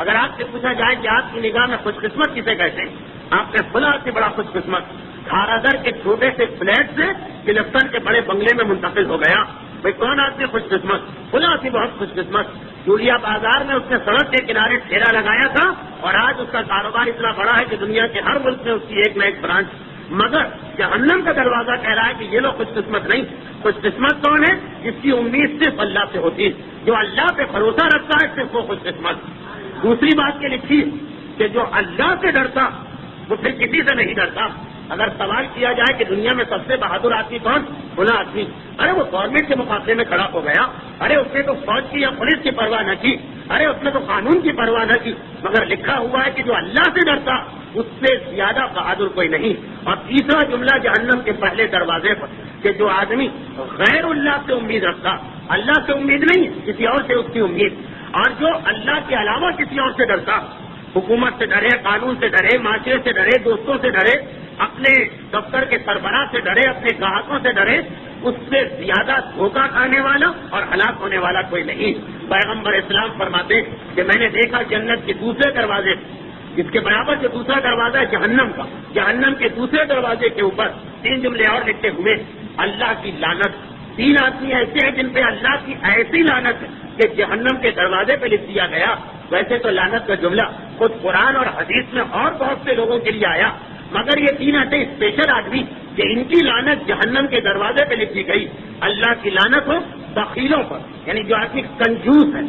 اگر آپ سے پوچھا جائے کہ آپ کی نگاہ میں خوش قسمت کسے کہتے ہیں، آپ نے فلاں سے بڑا خوش قسمت کھارادر کے چھوٹے سے فلیٹ سے کلفٹن کے بڑے بنگلے میں منتقل ہو گیا، بھائی کون آدمی خوش قسمت؟ فلاں سے بہت خوش قسمت۔ جولیا بازار میں اس نے سڑک کے کنارے ٹھیلا لگایا تھا اور آج اس کا کاروبار اتنا بڑا ہے کہ دنیا کے ہر ملک میں اس کی ایک نہ ایک برانچ۔ مگر جہنم کا دروازہ کہہ رہا ہے کہ یہ لوگ خوش قسمت نہیں۔ خوش قسمت کون ہے؟ جس کی امید صرف اللہ سے ہوتی ہے، جو اللہ پہ بھروسہ رکھتا ہے، صرف وہ خوش قسمت۔ دوسری بات یہ لکھی کہ جو اللہ سے ڈرتا وہ پھر کسی سے نہیں ڈرتا۔ اگر سوال کیا جائے کہ دنیا میں سب سے بہادر آدمی کون؟ فلاں آدمی، ارے وہ گورنمنٹ کے مقابلے میں کھڑا ہو گیا، ارے اس نے تو فوج کی یا پولیس کی پرواہ نہ کی، ارے اس نے تو قانون کی پرواہ نہ کی، مگر لکھا ہوا ہے کہ جو اللہ سے ڈرتا اس سے زیادہ بہادر کوئی نہیں۔ اور تیسرا جملہ جہنم کے پہلے دروازے پر کہ جو آدمی غیر اللہ سے امید رکھتا، اللہ سے امید نہیں کسی اور سے اس کی امید، اور جو اللہ کے علاوہ کسی اور سے ڈرتا، حکومت سے ڈرے، قانون سے ڈرے، معاشرے سے ڈرے، دوستوں سے ڈرے، اپنے دفتر کے سربراہ سے ڈرے، اپنے گاہکوں سے ڈرے، اس سے زیادہ دھوکہ کھانے والا اور ہلاک ہونے والا کوئی نہیں۔ پیغمبر اسلام فرماتے کہ میں نے دیکھا جنت کے دوسرے دروازے، اس کے برابر جو دوسرا دروازہ ہے جہنم کا، جہنم کے دوسرے دروازے کے اوپر 3 جملے اور لکھتے ہوئے، اللہ کی لعنت۔ 3 آدمی ایسے ہیں جن پہ اللہ کی ایسی لعنت ہے کہ جہنم کے دروازے پہ لکھ دیا گیا۔ ویسے تو لعنت کا جملہ خود قرآن اور حدیث میں اور بہت سے لوگوں کے لیے آیا، مگر یہ 3 ایسے اسپیشل آدمی کہ ان کی لعنت جہنم کے دروازے پہ لکھی گئی۔ اللہ کی لعنت ہو بخیلوں پر، یعنی جو آدمی کنجوس ہے،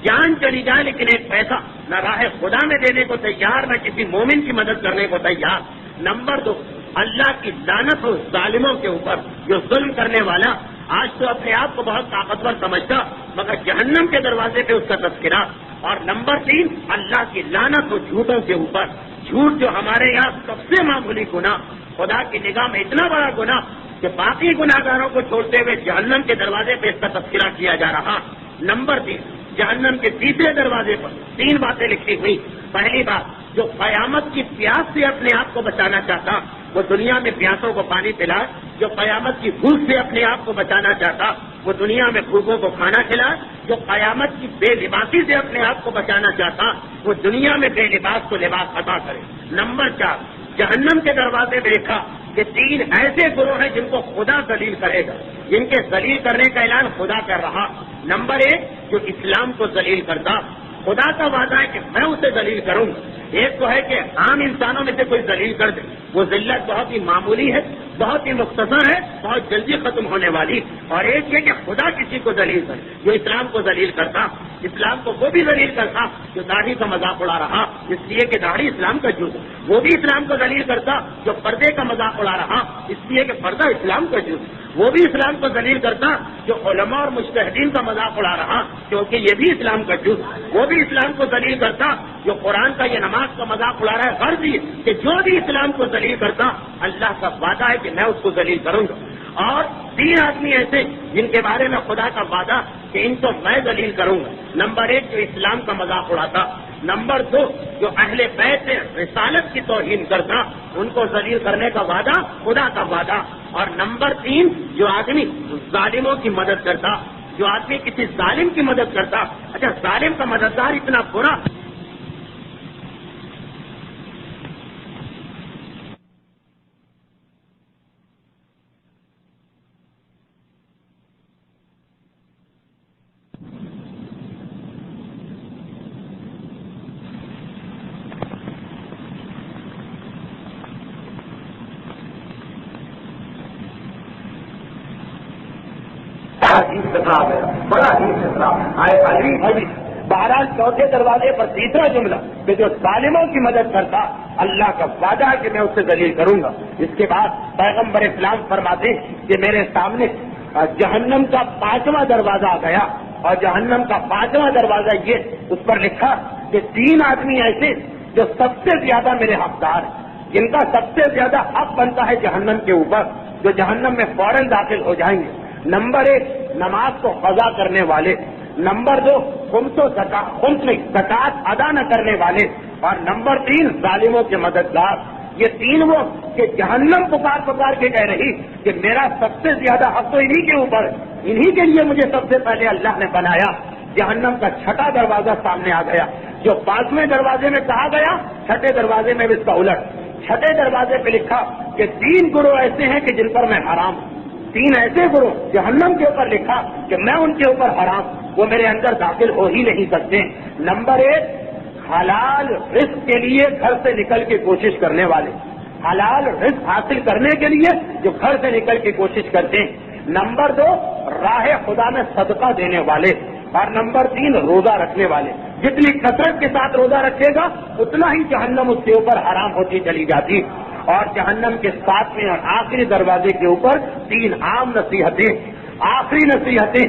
جان چلی جائے لیکن ایک پیسہ نہ راہ خدا میں دینے کو تیار، نہ کسی مومن کی مدد کرنے کو تیار۔ نمبر 2، اللہ کی لعنت ہو ظالموں کے اوپر، جو ظلم کرنے والا آج تو اپنے آپ کو بہت طاقتور سمجھتا مگر جہنم کے دروازے پہ اس کا تذکرہ۔ اور نمبر 3، اللہ کی لعنت ہو جھوٹوں کے اوپر، جھوٹ جو ہمارے یہاں سب سے معمولی گناہ، خدا کی نگاہ میں اتنا بڑا گناہ کہ باقی گناہگاروں کو چھوڑتے ہوئے جہنم کے دروازے پہ اس کا تذکرہ کیا جا رہا۔ نمبر 3، جہنم کے تیسرے دروازے پر 3 باتیں لکھی ہوئی۔ پہلی بات، جو قیامت کی پیاس سے اپنے آپ کو بچانا چاہتا وہ دنیا میں پیاسوں کو پانی پلائے، جو قیامت کی بھوک سے اپنے آپ کو بچانا چاہتا وہ دنیا میں بھوکوں کو کھانا کھلائے، جو قیامت کی بے لباسی سے اپنے آپ کو بچانا چاہتا وہ دنیا میں بے لباس کو لباس عطا کرے۔ نمبر 4، جہنم کے دروازے میں دیکھا کہ 3 ایسے گروہ ہیں جن کو خدا ذلیل کرے گا، جن کے ذلیل کرنے کا اعلان خدا کر رہا۔ نمبر 1، جو اسلام کو ذلیل کرتا، خدا کا وعدہ ہے کہ میں اسے ذلیل کروں گا۔ ایک تو ہے کہ عام انسانوں میں سے کوئی ذلیل کر دے، وہ ذلت بہت ہی معمولی ہے، بہت ہی مختصر ہے، بہت جلدی ختم ہونے والی۔ اور ایک یہ کہ خدا کسی کو ذلیل کرے، جو اسلام کو ذلیل کرتا، اسلام کو وہ بھی ذلیل کرتا جو داڑھی کا مذاق اڑا رہا، اس لیے کہ داڑھی اسلام کا جز ہے، وہ بھی اسلام کو ذلیل کرتا جو پردے کا مذاق اڑا رہا، اس لیے کہ پردہ اسلام کا جز ہے، وہ بھی اسلام کو ذلیل کرتا جو علماء اور مجتہدین کا مذاق اڑا رہا کیونکہ یہ بھی اسلام کا جز، وہ بھی اسلام کو ذلیل کرتا جو قرآن کا یہ نماز کا مذاق اڑا رہا ہے، غرض یہ کہ جو بھی اسلام کو ذلیل کرتا اللہ کا وعدہ ہے کہ میں اس کو ذلیل کروں گا۔ اور 3 آدمی ایسے جن کے بارے میں خدا کا وعدہ کہ ان کو میں ذلیل کروں گا. نمبر 1 جو اسلام کا مذاق اڑاتا، نمبر 2 جو اہل بیت رسالت کی توہین کرتا، ان کو ذلیل کرنے کا وعدہ خدا کا وعدہ، اور نمبر 3 جو آدمی ظالموں کی مدد کرتا، جو آدمی کسی ظالم کی مدد کرتا. اچھا ظالم کا مددگار اتنا برا، بڑا ہی خطرہ. بہرحال چوتھے دروازے پر تیسرا جملہ کہ جو ظالموں کی مدد کرتا، اللہ کا وعدہ ہے کہ میں اسے ذلیل کروں گا. اس کے بعد پیغمبر اسلام فرماتے کہ میرے سامنے جہنم کا 5واں دروازہ آ گیا، اور جہنم کا 5واں دروازہ یہ، اس پر لکھا کہ 3 آدمی ایسے جو سب سے زیادہ میرے حقدار ہیں، جن کا سب سے زیادہ حق بنتا ہے جہنم کے اوپر، جو جہنم میں فوراً داخل ہو جائیں گے. نمبر 1 نماز کو قضا کرنے والے، نمبر 2 خمس زکات ادا نہ کرنے والے، اور نمبر 3 ظالموں کے مددگار. یہ 3 وہ کہ جہنم پکار کے کہہ رہی کہ میرا سب سے زیادہ حق تو انہی کے اوپر ہے، انہی کے لیے مجھے سب سے پہلے اللہ نے بنایا. جہنم کا 6واں دروازہ سامنے آ گیا، جو 5ویں دروازے میں کہا گیا 6ٹھے دروازے میں بھی اس کا الٹ. 6ٹھے دروازے پہ لکھا کہ 3 گروہ ایسے ہیں کہ جن پر میں حرام ہوں. 3 ایسے گروہ جہنم کے اوپر لکھا کہ میں ان کے اوپر حرام، وہ میرے اندر داخل ہو ہی نہیں سکتے. نمبر 1 حلال رزق کے لیے گھر سے نکل کے کوشش کرنے والے، حلال رزق حاصل کرنے کے لیے جو گھر سے نکل کے کوشش کرتے ہیں. نمبر 2 راہ خدا میں صدقہ دینے والے، اور نمبر 3 روزہ رکھنے والے. جتنی کثرت کے ساتھ روزہ رکھے گا اتنا ہی جہنم اس کے اوپر حرام ہوتی چلی جاتی. اور جہنم کے 7ویں اور آخری دروازے کے اوپر 3 عام نصیحتیں. آخری نصیحتیں،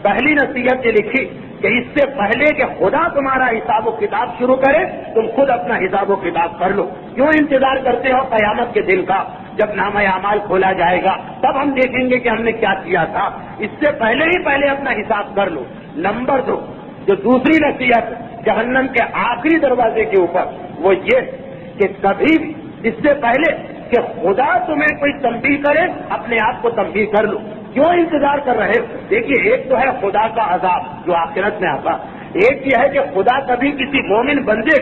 پہلی نصیحت یہ لکھی کہ اس سے پہلے کہ خدا تمہارا حساب و کتاب شروع کرے تم خود اپنا حساب و کتاب کر لو. کیوں انتظار کرتے ہو قیامت کے دن کا، جب نامہ اعمال کھولا جائے گا تب ہم دیکھیں گے کہ ہم نے کیا کیا تھا. اس سے پہلے اپنا حساب کر لو. نمبر 2 جو دوسری نصیحت جہنم کے آخری دروازے کے اوپر وہ یہ کہ کبھی بھی اس سے پہلے کہ خدا تمہیں کوئی تنبیہ کرے اپنے آپ کو تنبیہ کر لو. کیوں انتظار کر رہے ہو؟ دیکھیے ایک تو ہے خدا کا عذاب جو آخرت میں آتا، ایک یہ ہے کہ خدا کبھی کسی مومن بندے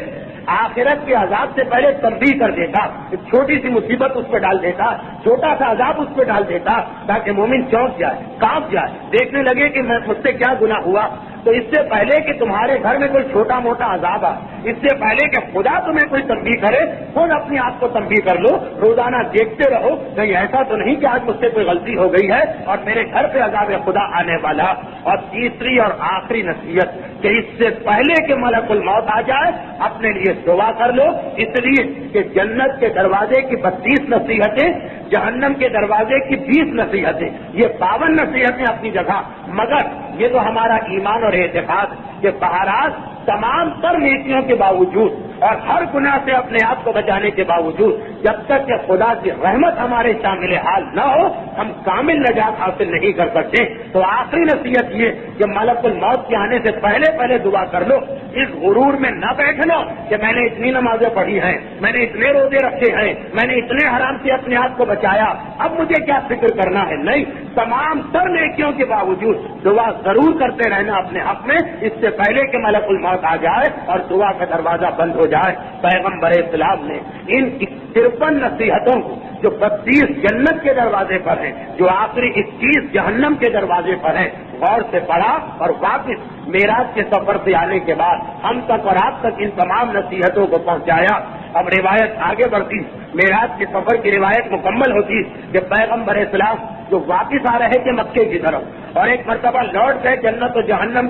آخرت کے عذاب سے پہلے تنبیہ کر دیتا، ایک چھوٹی سی مصیبت اس پہ ڈال دیتا، چھوٹا سا عذاب اس پہ ڈال دیتا تاکہ مومن چونک جائے، کانپ جائے، دیکھنے لگے کہ مجھ سے کیا گناہ ہوا. تو اس سے پہلے کہ تمہارے گھر میں کوئی چھوٹا موٹا عذاب آئے، اس سے پہلے کہ خدا تمہیں کوئی تنبیہ کرے خود اپنے آپ کو تنبیہ کر لو. روزانہ دیکھتے رہو کہیں ایسا تو نہیں کہ آج مجھ سے کوئی غلطی ہو گئی ہے اور میرے گھر پہ عذاب خدا آنے والا. اور تیسری اور آخری نصیحت کہ اس سے پہلے کہ ملک الموت آ جائے اپنے لیے دعا کر لو، اس لیے کہ جنت کے دروازے کی 32 نصیحتیں، جہنم کے دروازے کی 20 نصیحتیں، یہ 52 نصیحتیں اپنی جگہ، مگر یہ تو ہمارا ایمان اور اعتقاد کہ بہرحال تمام تر نیکیوں کے باوجود اور ہر گناہ سے اپنے آپ کو بچانے کے باوجود جب تک کہ خدا کی رحمت ہمارے شامل حال نہ ہو ہم کامل نجات حاصل نہیں کر سکتے. تو آخری نصیحت یہ کہ ملک الموت کے آنے سے پہلے دعا کر لو. اس غرور میں نہ بیٹھنا کہ میں نے اتنی نمازیں پڑھی ہیں، میں نے اتنے روزے رکھے ہیں، میں نے اتنے حرام سے اپنے آپ کو بچایا، اب مجھے کیا فکر کرنا ہے. نہیں، تمام تر نیکیوں کے باوجود دعا ضرور کرتے رہنا اپنے حق میں، اس سے پہلے کہ ملک الموت آ جائے اور دعا کا دروازہ بند ہو جائے. پیغمبر اسلام نے ان 53 نصیحتوں کو جو 32 جنت کے دروازے پر ہیں، جو آخری 21 جہنم کے دروازے پر ہیں، غور سے پڑھا اور واپس معراج کے سفر سے آنے کے بعد ہم تک اور آپ تک ان تمام نصیحتوں کو پہنچایا. اب روایت آگے بڑھتی، معراج کے سفر کی روایت مکمل ہوتی کہ پیغمبر اسلام جو واپس آ رہے تھے مکے کی طرف اور ایک مرتبہ لوٹ گئے جنت و جہنم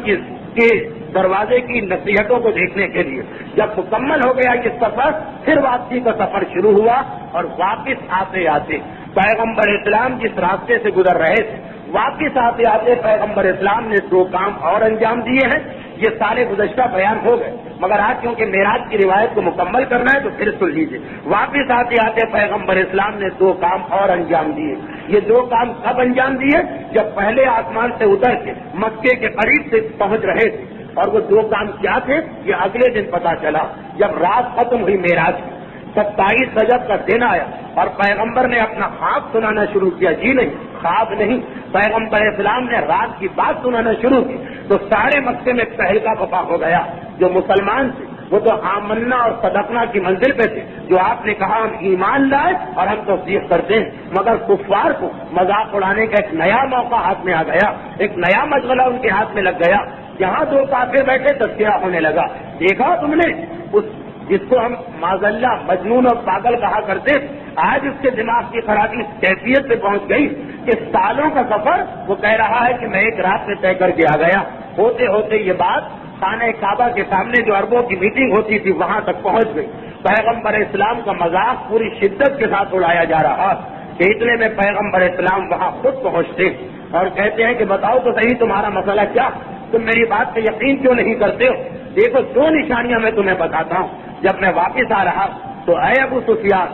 کے دروازے کی نصیحتوں کو دیکھنے کے لیے. جب مکمل ہو گیا یہ سفر پھر واپسی کا سفر شروع ہوا اور واپس آتے آتے پیغمبر اسلام جس راستے سے گزر رہے تھے واپس آتے آتے پیغمبر اسلام نے 2 کام اور انجام دیے ہیں. یہ سارے گزشتہ بیان ہو گئے مگر آج کیونکہ معراج کی روایت کو مکمل کرنا ہے تو پھر سن لیجیے. واپس آتے آتے پیغمبر اسلام نے 2 کام اور انجام دیے. یہ 2 کام کب انجام دیے؟ جب پہلے آسمان سے اتر کے مکے کے قریب سے پہنچ رہے تھے. اور وہ 2 کام کیا تھے یہ اگلے دن پتا چلا جب رات ختم ہوئی معراج کی. 27 رجب کا دن آیا اور پیغمبر نے اپنا خواب سنانا شروع کیا. جی نہیں، خواب نہیں، پیغمبر اسلام نے رات کی بات سنانا شروع کی. تو سارے مکے میں تہلکہ برپا ہو گیا. جو مسلمان تھے وہ تو آمنا اور صدقنا کی منزل پہ تھے. جو آپ نے کہا ہم ایمان لائے اور ہم تصدیق کرتے ہیں، مگر کفار کو مذاق اڑانے کا ایک نیا موقع ہاتھ میں آ گیا، ایک نیا مشغلہ ان کے ہاتھ میں لگ گیا. جہاں 2 کافر بیٹھے تذکرہ ہونے لگا. دیکھا تم نے اس جس کو ہم معذاللہ مجنون اور پاگل کہا کرتے، آج اس کے دماغ کی خرابی اس کیفیت پہ پہنچ گئی کہ سالوں کا سفر وہ کہہ رہا ہے کہ میں ایک رات میں طے کر کے آ گیا. ہوتے ہوتے یہ بات خانہ کعبہ کے سامنے جو عربوں کی میٹنگ ہوتی تھی وہاں تک پہنچ گئی. پیغمبر اسلام کا مذاق پوری شدت کے ساتھ اڑایا جا رہا کہ اتنے میں پیغمبر اسلام وہاں خود پہنچتے اور کہتے ہیں کہ بتاؤ تو صحیح تمہارا مسئلہ کیا، تم میری بات پہ یقین کیوں نہیں کرتے ہو؟ دیکھو 2 نشانیاں میں تمہیں بتاتا ہوں. جب میں واپس آ رہا تو اے ابو سفیان،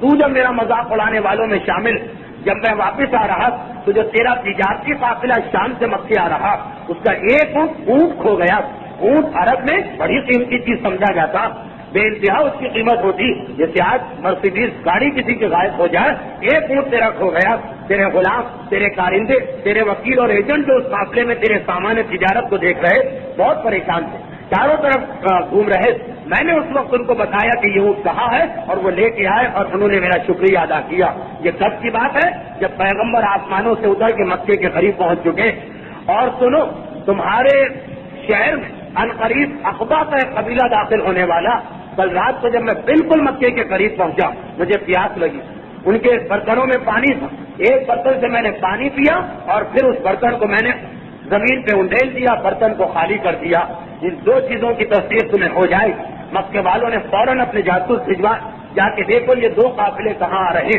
تو جب میرا مذاق اڑانے والوں میں شامل، جب میں واپس آ رہا تو جو تیرا تجارتی قافلہ شام سے مکے آ رہا اس کا ایک اونٹ کھو گیا. اونٹ عرب میں بڑی قیمتی چیز سمجھا جاتا، بے انتہا اس کی قیمت ہوتی. جیسے آج مرسیڈیز گاڑی کسی کے غائب ہو جائے، ایک اونٹ تیرا کھو گیا. تیرے غلام، تیرے کارندے، تیرے وکیل اور ایجنٹ جو اس قافلے میں تیرے سامان تجارت کو دیکھ رہے بہت پریشان تھے، چاروں طرف گھوم رہے. میں نے اس وقت ان کو بتایا کہ یہ اونٹ کہاں ہے اور وہ لے کے آئے اور انہوں نے میرا شکریہ ادا کیا. یہ کب کی بات ہے؟ جب پیغمبر آسمانوں سے اتر کے مکے کے قریب پہنچ چکے. اور سنو، تمہارے شہر میں عنقریب عقبہ کا ایک قبیلہ داخل ہونے والا. کل رات کو جب میں بالکل مکے کے قریب پہنچا مجھے پیاس لگی. ان کے برتنوں میں پانی تھا، ایک برتن سے میں نے پانی پیا اور پھر اس برتن کو میں نے زمین پہ انڈیل دیا، برتن کو خالی کر دیا. ان 2 چیزوں کی تصدیق تمہیں ہو جائے گی. مکے والوں نے فوراً اپنے جاسوس بھجوا جا کے دیکھو یہ 2 قافلے کہاں آ رہے.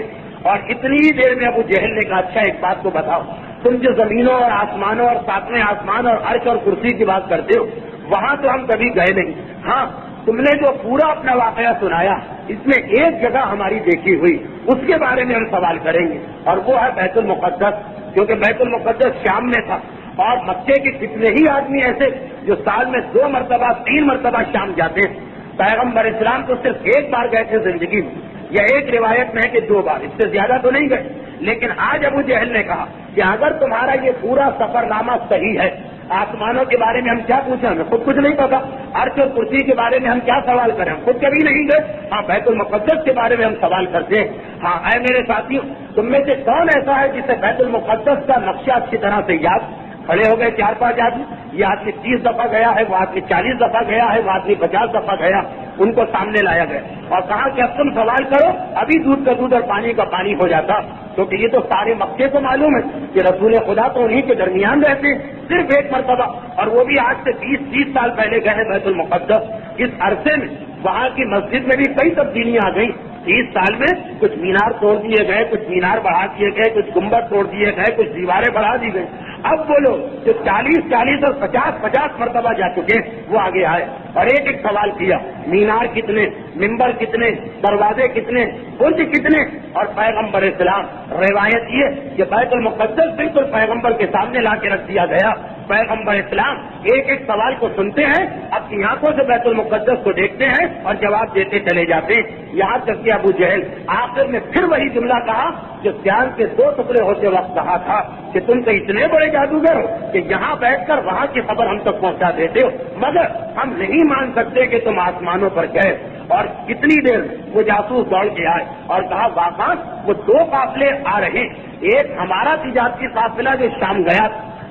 اور اتنی ہی دیر میں ابو جہل نے کہا اچھا ایک بات کو بتاؤ، تم جو زمینوں اور آسمانوں اور 7ویں آسمان اور عرش اور کرسی کی بات کرتے ہو وہاں تو ہم کبھی گئے نہیں. ہاں تم نے جو پورا اپنا واقعہ سنایا اس میں ایک جگہ ہماری دیکھی ہوئی، اس کے بارے میں ہم سوال کریں گے اور وہ ہے بیت المقدس. کیونکہ بیت المقدس شام میں تھا اور مکے کے کتنے ہی آدمی ایسے جو سال میں 2 مرتبہ 3 مرتبہ شام جاتے ہیں. پیغمبر اسلام تو صرف ایک بار گئے تھے زندگی میں، یا ایک روایت میں ہے کہ 2 بار، اس سے زیادہ تو نہیں گئے. لیکن آج ابو جہل نے کہا کہ اگر تمہارا یہ پورا سفر نامہ صحیح ہے، آسمانوں کے بارے میں ہم کیا پوچھیں، ہمیں خود کچھ نہیں پتا. عرش اور کرسی کے بارے میں ہم کیا سوال کریں، ہم خود کبھی نہیں گئے. ہاں بیت المقدس کے بارے میں ہم سوال کرتے ہیں. ہاں اے میرے ساتھیوں، تم میں سے کون ایسا ہے جسے بیت المقدس کا نقشہ اچھی طرح سے یاد؟ کھڑے ہو گئے 4-5 آدمی. یہ آدمی 30 دفعہ گیا ہے، وہ آدمی 40 دفعہ گیا ہے، وہ آدمی 50 دفعہ گیا. ان کو سامنے لایا گیا اور کہا کہ اب تم سوال کرو، ابھی دودھ کا دودھ اور پانی کا پانی ہو جاتا. کیونکہ یہ تو سارے مکے کو معلوم ہے کہ رسول خدا تو انہیں کے درمیان رہتے ہیں صرف ایک مرتبہ، اور وہ بھی آج سے 20-30 سال پہلے گئے ہیں بیت المقدس. اس عرصے میں وہاں کی مسجد میں بھی کئی تبدیلیاں آ گئی. 30 سال میں کچھ مینار توڑ دیے گئے، کچھ مینار بڑھا دیے گئے، کچھ گنبد توڑ دیے گئے، کچھ دیواریں بڑھا دی گئی. اب بولو جو 40 اور 50 مرتبہ جا چکے وہ آگے آئے اور ایک ایک سوال کیا، مینار کتنے، ممبر کتنے، دروازے کتنے، برج کتنے. اور پیغمبر اسلام، روایت یہ کہ بیت المقدس بالکل پیغمبر کے سامنے لا کے رکھ دیا گیا. پیغمبر اسلام ایک ایک سوال کو سنتے ہیں، اپنی آنکھوں سے بیت المقدس کو دیکھتے ہیں اور جواب دیتے چلے جاتے ہیں. یہاں تک کہ ابو جہل آخر میں پھر وہی جملہ کہا جو چاند کے 2 ٹکڑے ہوتے وقت کہا تھا کہ تم تو اتنے بڑے جادوگر ہو کہ یہاں بیٹھ کر وہاں کی خبر ہم تک پہنچا دیتے ہو، مگر ہم نہیں مان سکتے کہ تم آسمانوں پر گئے. اور کتنی دیر وہ جاسوس دوڑ کے آئے اور کہا واقعات وہ 2 قافلے آ رہے، ایک ہمارا تجارتی قافلہ جو شام گیا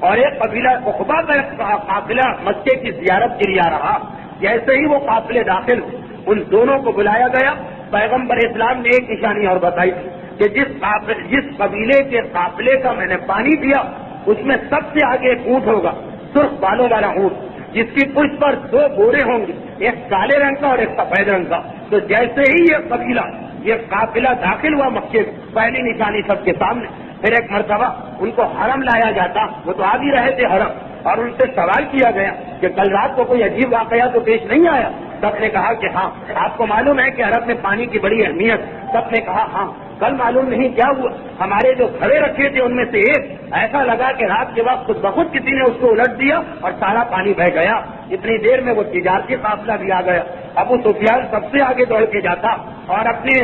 اور ایک قبیلہ عقبہ کا قافلہ مکے کی زیارت کے لیے آ رہا. جیسے ہی وہ قافلے داخل ان دونوں کو بلایا گیا. پیغمبر اسلام نے ایک نشانی اور بتائی تھی کہ جس قبیلے کے قافلے کا میں نے پانی پیا اس میں سب سے آگے ایک اونٹ ہوگا، سرخ بالوں والا اونٹ، جس کی پشت پر 2 گھوڑے ہوں گے، ایک کالے رنگ کا اور ایک سفید رنگ کا. تو جیسے ہی یہ قبیلہ یہ قافلہ داخل ہوا مکے، پہلی نشانی سب کے سامنے. پھر ایک مرتبہ ان کو حرم لایا جاتا، وہ تو آ بھی رہے تھے حرم، اور ان سے سوال کیا گیا کہ کل رات کو کوئی عجیب واقعہ تو پیش نہیں آیا. سب نے کہا کہ ہاں. آپ کو معلوم ہے کہ عرب میں پانی کی بڑی اہمیت. سب نے کہا ہاں. کل معلوم نہیں کیا ہوا, ہمارے جو گھڑے رکھے تھے ان میں سے ایک ایسا لگا کہ رات کے وقت خود بخود کسی نے اس کو الٹ دیا اور سارا پانی بہ گیا. اتنی دیر میں وہ تجارتی قافلہ بھی آ گیا. ابو سفیان سب سے آگے دوڑ کے جاتا اور اپنے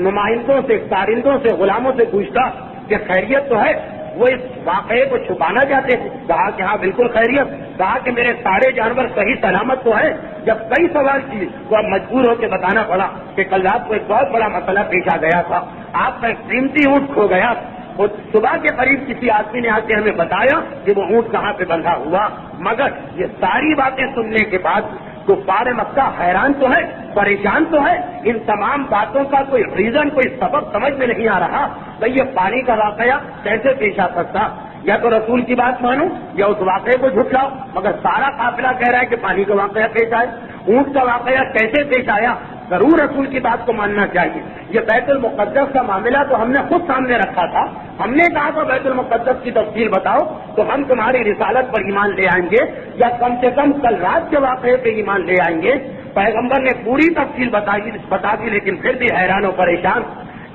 نمائندوں سے, کارندوں سے, غلاموں سے پوچھتا کہ خیریت تو ہے. وہ اس واقعے کو چھپانا چاہتے تھے. کہا کہ ہاں بالکل خیریت. کہا کہ میرے سارے جانور صحیح سلامت تو ہے. جب کئی سوال کیے تو اب مجبور ہو کے بتانا پڑا کہ کل رات کو ایک بہت بڑا مسئلہ پیش آ گیا تھا. آپ کا ایک قیمتی اونٹ کھو گیا. اور صبح کے قریب کسی آدمی نے آ کے ہمیں بتایا کہ وہ اونٹ کہاں پہ بندھا ہوا. مگر یہ ساری باتیں سننے کے بعد کفار مکہ حیران تو ہے, پریشان تو ہے. ان تمام باتوں کا کوئی ریزن, کوئی سبب سمجھ میں نہیں آ رہا. بھئی یہ پانی کا واقعہ کیسے پیش آ سکتا؟ یا تو رسول کی بات مانو یا اس واقعے کو جھٹلاؤ. مگر سارا قافلہ کہہ رہا ہے کہ پانی کا واقعہ پیش آئے. اونٹ کا واقعہ کیسے پیش آیا؟ ضرور رسول کی بات کو ماننا چاہیے. یہ بیت المقدس کا معاملہ تو ہم نے خود سامنے رکھا تھا. ہم نے کہا تھا بیت المقدس کی تفصیل بتاؤ تو ہم تمہاری رسالت پر ایمان لے آئیں گے, یا کم سے کم کل رات کے واقعے پہ ایمان لے آئیں گے. پیغمبر نے پوری تفصیل بتا دی لیکن پھر بھی حیران و پریشان.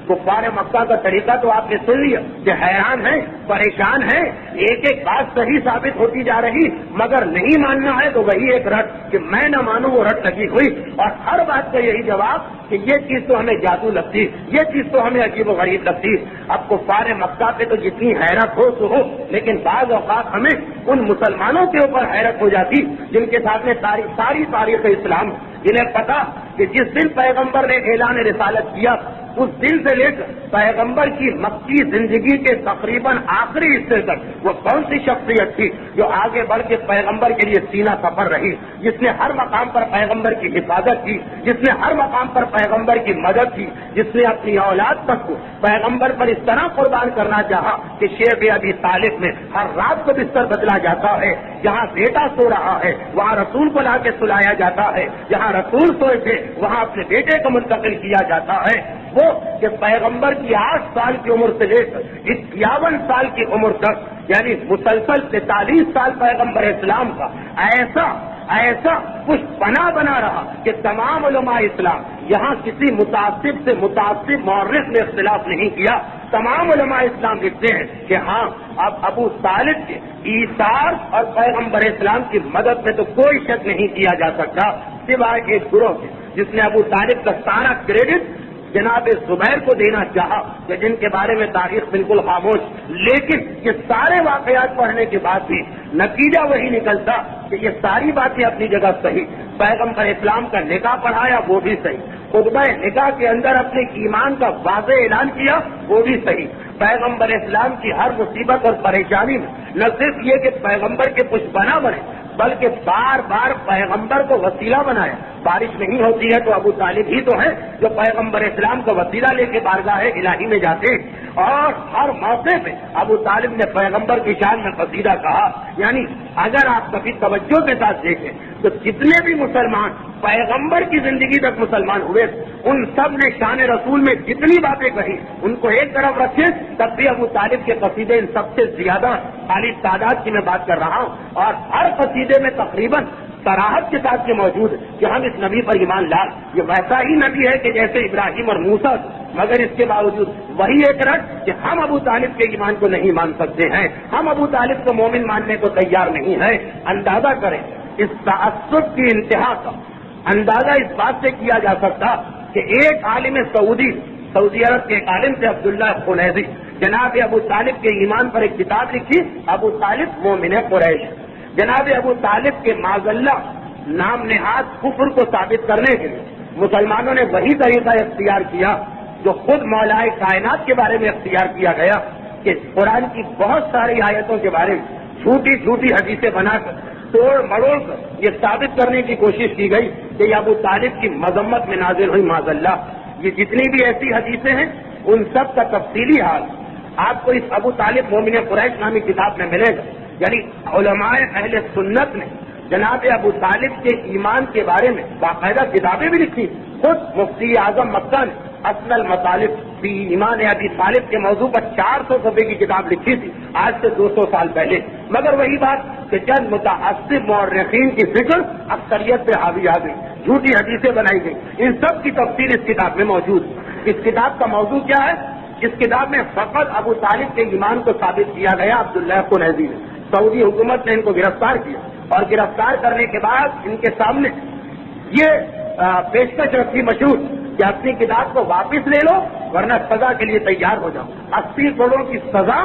کفار مکہ کا طریقہ تو آپ نے سن لیا کہ حیران ہے, پریشان ہے. ایک ایک بات صحیح ثابت ہوتی جا رہی, مگر نہیں ماننا ہے تو وہی ایک رٹ کہ میں نہ مانوں وہ رٹ لگی ہوئی. اور ہر بات کا یہی جواب کہ یہ چیز تو ہمیں جادو لگتی, یہ چیز تو ہمیں عجیب و غریب لگتی. اب کفار مکہ پہ تو جتنی حیرت ہو تو ہو, لیکن بعض اوقات ہمیں ان مسلمانوں کے اوپر حیرت ہو جاتی جن کے ساتھ میں ساری تاریخ اسلام, جنہیں پتا کہ جس دن پیغمبر نے اعلان رسالت کیا اس دن سے لے کر پیغمبر کی مکی زندگی کے تقریباً آخری حصے تک وہ کون سی شخصیت تھی جو آگے بڑھ کے پیغمبر کے لیے سینہ سفر رہی, جس نے ہر مقام پر پیغمبر کی حفاظت کی, جس نے ہر مقام پر پیغمبر کی مدد کی, جس نے اپنی اولاد تک کو پیغمبر پر اس طرح قربان کرنا چاہا کہ شیب ابی طالب میں ہر رات کو بستر بدلا جاتا ہے. جہاں بیٹا سو رہا ہے وہاں رسول کو لا کے سلایا جاتا ہے, جہاں رسول سوئے تھے وہاں اپنے بیٹے کو منتقل کیا جاتا ہے. وہ کہ پیغمبر کی 8 سال کی عمر سے لے کر 51 سال کی عمر تک, یعنی مسلسل 43 سال پیغمبر اسلام کا ایسا کچھ بنا رہا کہ تمام علماء اسلام, یہاں کسی متعصب سے متعصب مورخ نے اختلاف نہیں کیا. تمام علماء اسلام لکھتے ہیں کہ ہاں اب ابو طالب کے ایثار اور پیغمبر اسلام کی مدد میں تو کوئی شک نہیں کیا جا سکتا, سوائے ایک گروہ کے جس نے ابو طالب کا سارا کریڈٹ جناب زبیر کو دینا چاہا, کہ جن کے بارے میں تاریخ بالکل خاموش. لیکن یہ سارے واقعات پڑھنے کے بعد بھی نتیجہ وہی نکلتا کہ یہ ساری باتیں اپنی جگہ صحیح. پیغمبر اسلام کا نکاح پڑھایا وہ بھی صحیح, خطبہ نکاح کے اندر اپنے ایمان کا واضح اعلان کیا وہ بھی صحیح. پیغمبر اسلام کی ہر مصیبت اور پریشانی میں نہ صرف یہ کہ پیغمبر کے کچھ بنا بنے, بلکہ بار بار پیغمبر کو وسیلہ بنایا. بارش نہیں ہوتی ہے تو ابو طالب ہی تو ہے جو پیغمبر اسلام کو وسیلہ لے کے بارگاہ الہی میں جاتے, اور ہر موقع پہ ابو طالب نے پیغمبر کی شان میں قصیدہ کہا. یعنی اگر آپ کبھی توجہ کے ساتھ دیکھیں تو جتنے بھی مسلمان پیغمبر کی زندگی تک مسلمان ہوئے ان سب نے شان رسول میں جتنی باتیں کہی ان کو ایک طرف رکھیں, تب بھی ابو طالب کے قصیدے ان سب سے زیادہ خالی تعداد کی میں بات کر رہا ہوں, اور ہر قصیدے میں تقریباً صراحت کے ساتھ یہ موجود ہے کہ ہم اس نبی پر ایمان لائے. یہ ویسا ہی نبی ہے کہ جیسے ابراہیم اور موسیٰ, مگر اس کے باوجود وہی ایک رٹ کہ ہم ابو طالب کے ایمان کو نہیں مان سکتے ہیں, ہم ابو طالب کو مومن ماننے کو تیار نہیں ہے. اندازہ کریں اس تعصب کی انتہا کا اندازہ اس بات سے کیا جا سکتا کہ ایک عالم سعودی عرب کے ایک عالم تھے عبداللہ خنیزی, جناب ابو طالب کے ایمان پر ایک کتاب لکھی, ابو طالب مومن قریش. جناب ابو طالب کے معذاللہ نام نہاد کفر کو ثابت کرنے کے لیے مسلمانوں نے وہی طریقہ اختیار کیا جو خود مولائے کائنات کے بارے میں اختیار کیا گیا, کہ قرآن کی بہت ساری آیتوں کے بارے میں جھوٹی حدیثیں بنا کر توڑ مڑوڑ کر یہ ثابت کرنے کی کوشش کی گئی کہ یہ ابو طالب کی مذمت میں نازل ہوئی معذاللہ. یہ جتنی بھی ایسی حدیثیں ہیں ان سب کا تفصیلی حال آپ کو اس ابو طالب مومن قریش نامی کتاب میں ملے گا. یعنی علماء اہل سنت نے جناب ابو طالب کے ایمان کے بارے میں باقاعدہ کتابیں بھی لکھی. خود مفتی اعظم مکہ نے اصل المطالب فی ایمان ابی طالب کے موضوع پر 400 صفحے کی کتاب لکھی تھی آج سے 200 سال پہلے. مگر وہی بات کہ چند متعصب مورخین کی فکر اکثریت پہ حاوی آ گئی. جھوٹی حدیثیں بنائی گئی، ان سب کی تفصیل اس کتاب میں موجود ہے۔ اس کتاب کا موضوع کیا ہے؟ اس کتاب میں فقط ابو طالب کے ایمان کو ثابت کیا گیا۔ عبداللہ قنیزی نے، سعودی حکومت نے ان کو گرفتار کیا اور گرفتار کرنے کے بعد ان کے سامنے یہ پیشکش رکھی مشہور کہ اپنی کتاب کو واپس لے لو ورنہ سزا کے لیے تیار ہو جاؤ۔ 80 کروڑ کی سزا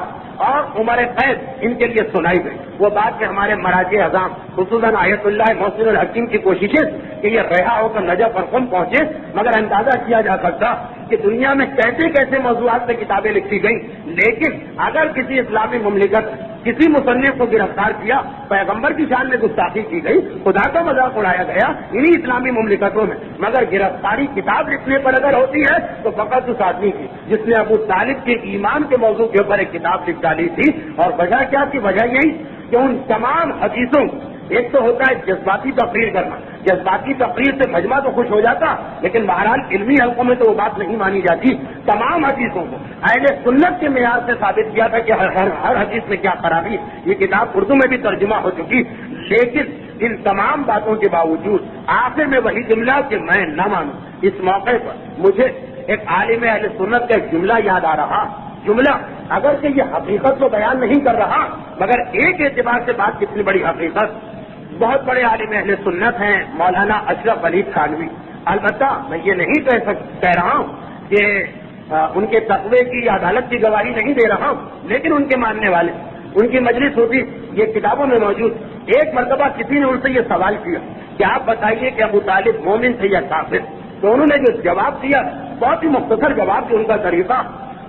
اور عمر قید ان کے لیے سنائی گئی۔ وہ بات کہ ہمارے مراجع اعظام خصوصاً آیت اللہ محسن الحکیم کی کوششیں کہ یہ رہا ہو کر نجف اور قم پہنچے، مگر اندازہ کیا جا سکتا کہ دنیا میں کیسے کیسے موضوعات پہ کتابیں لکھی گئیں، لیکن اگر کسی اسلامی مملکت کسی مصنف کو گرفتار کیا، پیغمبر کی شان میں گستاخی کی گئی، خدا کا مذاق اڑایا گیا انہی اسلامی مملکتوں میں، مگر گرفتاری کتاب لکھنے پر اگر ہوتی ہے تو فقط اس آدمی کی جس نے ابو طالب کے ایمان کے موضوع کے اوپر ایک کتاب لکھ ڈالی تھی۔ اور وجہ کیا تھی؟ وجہ یہی کہ ان تمام حدیثوں، ایک تو ہوتا ہے جذباتی تقریر کرنا، جذباتی تقریر سے مجمع تو خوش ہو جاتا لیکن بہرحال علمی حلقوں میں تو وہ بات نہیں مانی جاتی۔ تمام حدیثوں کو اہل سنت کے معیار سے ثابت کیا تھا کہ ہر حدیث میں کیا خرابی۔ یہ کتاب اردو میں بھی ترجمہ ہو چکی، لیکن ان تمام باتوں کے باوجود آخر میں وہی جملہ کہ میں نہ مانوں۔ اس موقع پر مجھے ایک عالم اہل سنت کا ایک جملہ یاد آ رہا، جملہ اگر کہ یہ حقیقت کو بیان نہیں کر رہا مگر ایک اعتبار سے بات کتنی بڑی حقیقت۔ بہت بڑے عالم اہل سنت ہیں مولانا اشرف علی تھانوی، البتہ میں یہ نہیں کہہ رہا ہوں کہ ان کے تقوی کی عدالت کی گواہی نہیں دے رہا ہوں، لیکن ان کے ماننے والے، ان کی مجلس ہوتی، یہ کتابوں میں موجود۔ ایک مرتبہ کسی نے ان سے یہ سوال کیا کہ آپ بتائیے کہ ابو طالب مومن تھے یا کافر، تو انہوں نے جو جواب دیا بہت ہی مختصر جواب دیا، ان کا طریقہ،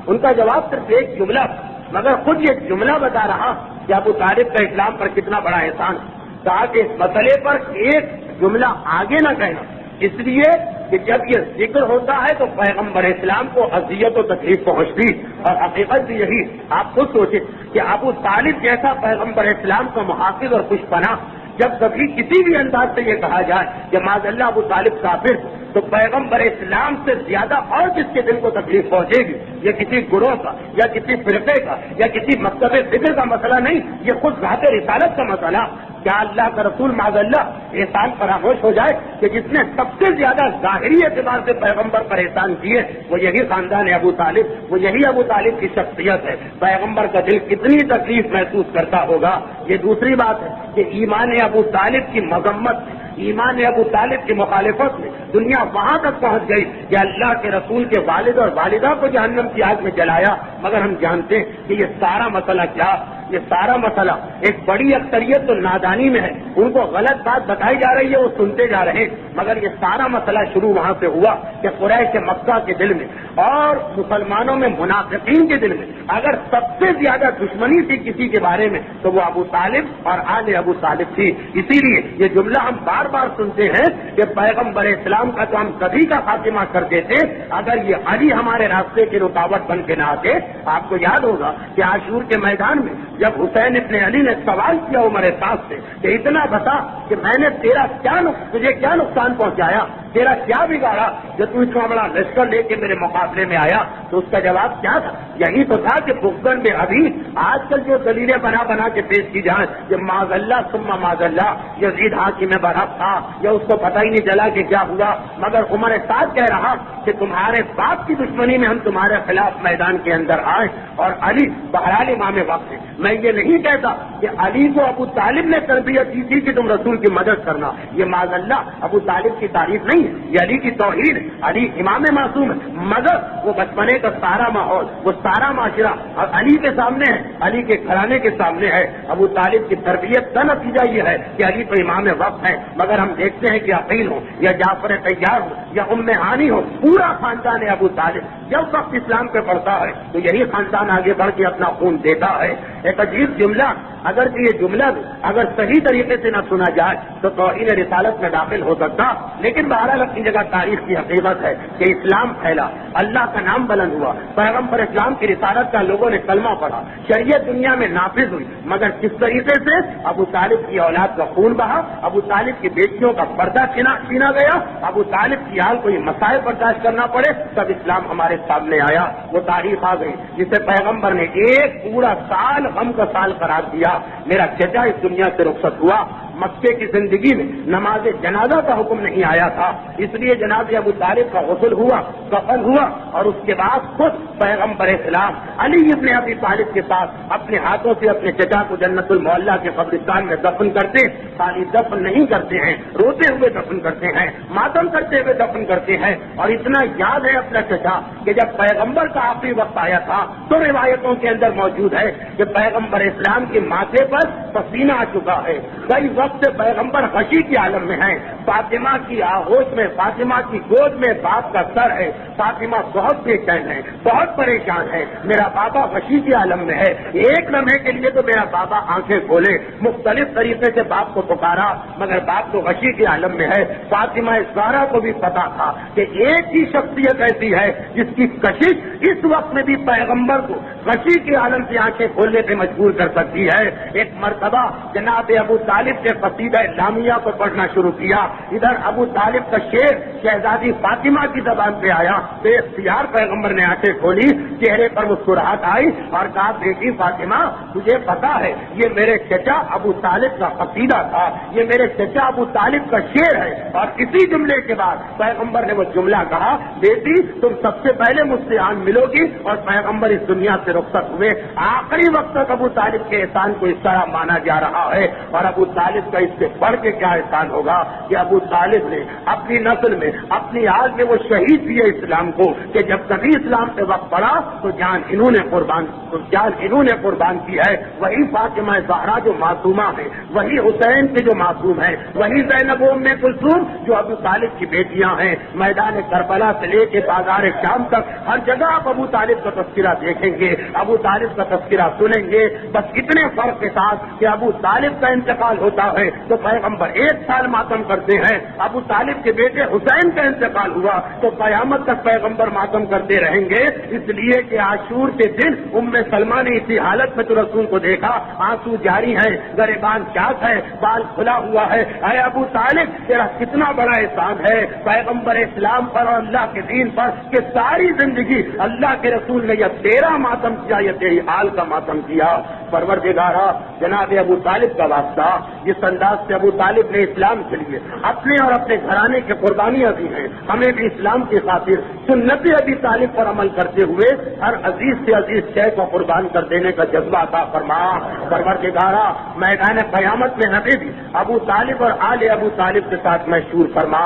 ان کا جواب صرف ایک جملہ، مگر خود یہ جملہ بتا رہا کہ ابو طالب کا اسلام پر کتنا بڑا احسان ہے۔ کہا کہ اس مسئلے پر ایک جملہ آگے نہ کہنا، اس لیے کہ جب یہ ذکر ہوتا ہے تو پیغمبر اسلام کو اذیت و تکلیف پہنچتی، اور حقیقت بھی یہی۔ آپ خود سوچیں کہ ابو طالب جیسا پیغمبر اسلام کا محافظ اور خوش پناہ جب کبھی کسی بھی انداز سے یہ کہا جائے کہ معاذ اللہ ابو طالب کافر، تو پیغمبر اسلام سے زیادہ اور کس کے دل کو تکلیف پہنچے گی؟ یہ کسی گروہ کا یا کسی فرقے کا یا کسی مکتب فکر کا مسئلہ نہیں، یہ خود ذات رسالت کا مسئلہ۔ کیا اللہ کا رسول معاذ اللہ احسان فراموش ہو جائے کہ جس نے سب سے زیادہ ظاہری اعتبار سے پیغمبر پر احسان کیے وہ یہی خاندان ہے ابو طالب، وہ یہی ابو طالب کی شخصیت ہے۔ پیغمبر کا دل کتنی تکلیف محسوس کرتا ہوگا۔ یہ دوسری بات ہے کہ ایمان ابو طالب کی مذمت، ایمان ابو طالب کی مخالفت میں دنیا وہاں تک پہنچ گئی کہ اللہ کے رسول کے والد اور والدہ کو جہنم کی آگ میں جلایا، مگر ہم جانتے ہیں کہ یہ سارا مسئلہ کیا، یہ سارا مسئلہ ایک بڑی اکثریت تو نادانی میں ہے، ان کو غلط بات بتائی جا رہی ہے، وہ سنتے جا رہے ہیں، مگر یہ سارا مسئلہ شروع وہاں سے ہوا کہ قریش مکہ کے دل میں اور مسلمانوں میں منافقین کے دل میں اگر سب سے زیادہ دشمنی تھی کسی کے بارے میں تو وہ ابو طالب اور آل ابو طالب تھی۔ اسی لیے یہ جملہ ہم بار بار سنتے ہیں کہ پیغمبر اسلام کا تو ہم کبھی کا خاتمہ کر دیتے اگر یہ علی ہمارے راستے کی رکاوٹ بن کے نہ آتے۔ آپ کو یاد ہوگا کہ عاشور کے میدان میں جب حسین ابن علی نے سوال کیا عمر خاص سے کہ اتنا بتا کہ میں نے تجھے کیا نقصان پہنچایا، تیرا کیا بگاڑا جو تو اتنا بڑا لشکر لے کے میرے مقابلے میں آیا، تو اس کا جواب کیا تھا؟ یہی تو تھا کہ بغضن میں ابھی آج کل جو دلیلیں بنا بنا کے پیش کی جائیں کہ معاذ اللہ ثم معاذ اللہ یزید حاکم برحق تھا یا اس کو پتہ ہی نہیں چلا کہ کیا ہوا، مگر عمر سعد کہہ رہا کہ تمہارے باپ کی دشمنی میں ہم تمہارے خلاف میدان کے اندر آئے اور علی بہرحال امام وقت ہے۔ میں یہ نہیں کہتا کہ علی کو ابو طالب نے تربیت دی تھی کہ تم رسول کی مدد کرنا، یہ معاذ اللہ ابو طالب کی تعریف نہیں ہے، یہ علی کی توحید ہے، علی امام معصوم ہے، مگر وہ بچپنے کا سارا ماحول، وہ سارا معاشرہ اور علی کے سامنے ہے، علی کے گھرانے کے سامنے ہے۔ ابو طالب کی تربیت کا نتیجہ یہ ہے کہ علی تو امام وقت ہے، مگر ہم دیکھتے ہیں کہ عقیل ہو یا جعفر طیار ہو یا ام ہانی ہو، پورا خاندان ہے ابو طالب جب وقت اسلام پہ پڑتا ہے تو یہی خاندان آگے بڑھ کے اپنا خون دیتا ہے۔ ایک عجیب جملہ، اگر کہ یہ جملہ اگر صحیح طریقے سے نہ سنا جائے تو توہین رسالت میں داخل ہو سکتا، لیکن بہرحال اپنی جگہ تاریخ کی حقیقت ہے کہ اسلام پھیلا، اللہ کا نام بلند ہوا، پیغمبر اسلام کی رسالت کا لوگوں نے کلمہ پڑھا، شریعت دنیا میں نافذ ہوئی، مگر کس طریقے سے؟ ابو طالب کی اولاد کا خون بہا، ابو طالب کی بیٹیوں کا پردہ چھینا گیا، ابو طالب کی حال کو یہ مسائل برداشت کرنا پڑے، تب اسلام ہمارے سامنے آیا۔ وہ تاریخ آ گئی جسے پیغمبر نے ایک پورا سال غم کا سال قرار دیا۔ میرا چچا اس دنیا سے رخصت ہوا، مکے کی زندگی میں نماز جنازہ کا حکم نہیں آیا تھا، اس لیے جناب ابو طالب کا غسل ہوا، کفن ہوا، اور اس کے بعد خود پیغمبر اسلام علی ابن ابی طالب کے ساتھ اپنے ہاتھوں سے اپنے چچا کو جنت المعلا کے قبرستان میں دفن کرتے، خالی دفن نہیں کرتے ہیں، روتے ہوئے دفن کرتے ہیں، ماتم کرتے ہوئے دفن کرتے ہیں۔ اور اتنا یاد ہے اپنا چچا کہ جب پیغمبر کا آخری وقت آیا تھا تو روایتوں کے اندر موجود ہے کہ پیغمبر اسلام کے ماتھے پر پسینہ آ چکا ہے، کئی وقت سے پیغمبر غشی کے عالم میں ہیں، فاطمہ کی آغوش میں، فاطمہ کی گود میں باپ کا سر ہے، فاطمہ بہت بے چین ہے، بہت پریشان ہے، میرا بابا غشی کے عالم میں ہے۔ ایک لمحے کے لیے تو میرا بابا آنکھیں کھولے، مختلف طریقے سے باپ کو پکارا، مگر باپ تو غشی کے عالم میں ہے۔ فاطمہ زہرا کو بھی پتا تھا کہ ایک ہی شخصیت ایسی ہے جس کی کشش اس وقت میں بھی پیغمبر کو غشی کے عالم سے آنکھیں کھولنے پہ مجبور کر سکتی ہے۔ ایک مرتبہ جناب ابو طالب کے قصیدہ لامیہ کو پڑھنا شروع کیا، ادھر ابو طالب کا شعر شہزادی فاطمہ کی زبان پہ آیا، بے اختیار پیغمبر نے آنکھیں کھولی، چہرے پر مسکراہٹ آئی اور کہا بیٹی فاطمہ تجھے پتا ہے یہ میرے چچا ابو طالب کا قصیدہ تھا، یہ میرے چچا ابو طالب کا شعر ہے۔ اور اسی جملے کے بعد پیغمبر نے وہ جملہ کہا بیٹی تم سب سے پہلے مجھ سے آن ملو گی، اور پیغمبر اس دنیا سے رخصت ہوئے۔ آخری وقت تک ابو طالب کے احسان کو اس طرح مانا جا رہا ہے، اور ابو طالب کا اس سے بڑھ کے کیا احسان ہوگا کہ ابو طالب نے اپنی نسل میں اپنی آج میں وہ شہید کیے اسلام کو کہ جب کبھی اسلام پہ وقت پڑا تو جان انہوں نے قربان کی ہے۔ وہی فاطمہ زہرا جو معصومہ ہے، وہی حسین کے جو معصوم ہیں، وہی زینب ام کلثوم جو ابو طالب کی بیٹیاں ہیں۔ میدان کربلا سے لے کے بازار شام تک ہر جگہ آپ ابو طالب کا تذکرہ دیکھیں گے، ابو طالب کا تذکرہ سنیں گے، بس اتنے فرق کے ساتھ کہ ابو طالب کا انتقال ہوتا ہے تو پیغمبر 1 سال ماتم کرتے ہیں، ابو طالب کے بیٹے حسین کا انتقال ہوا تو قیامت تک پیغمبر ماتم کرتے رہیں گے، اس لیے کہ عاشور کے دن ام سلمہ نے اسی حالت میں تو رسول کو دیکھا، آنسو جاری ہے، گریبان چاک ہے، بال کھلا ہوا ہے۔ اے ابو طالب تیرا کتنا بڑا احسان ہے پیغمبر اسلام پر اور اللہ کے دین پر کہ ساری زندگی اللہ کے رسول نے یا تیرا ماتم کیا یا تیری آل کا ماتم کیا۔ پروردگارا جناب ابو طالب کا واسطہ جس انداز سے ابو طالب نے اسلام کے لیے اپنے اور اپنے گھرانے کی قربانیاں دی ہیں، ہمیں بھی اسلام کی خاطر سنت ابی طالب پر عمل کرتے ہوئے ہر عزیز سے عزیز شے کو قربان کر دینے کا جذبہ عطا فرما۔ پروردگارا میدان قیامت میں ہمیں بھی ابو طالب اور آل ابو طالب کے ساتھ مشہور فرما۔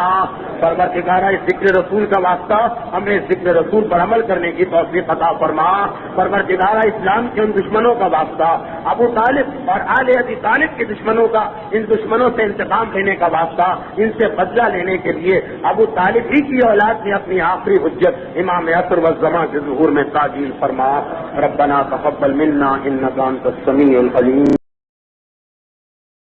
پروردگارا اس ذکر رسول کا واسطہ ہمیں ذکر رسول پر عمل کرنے کی توفیق عطا فرما۔ پروردگارا اسلام کے ان دشمنوں کا واسطہ ابو طالب اور آل ابی طالب کے دشمنوں کا، ان دشمنوں سے انتقام لینے کا واسطہ، ان سے بدلہ لینے کے لیے ابو طالب ہی کی اولاد نے اپنی آخری حجت امام عصر والزمان کے ظہور میں تعجیل فرما۔ ربنا تقبل منا انک انت السمیع العلیم۔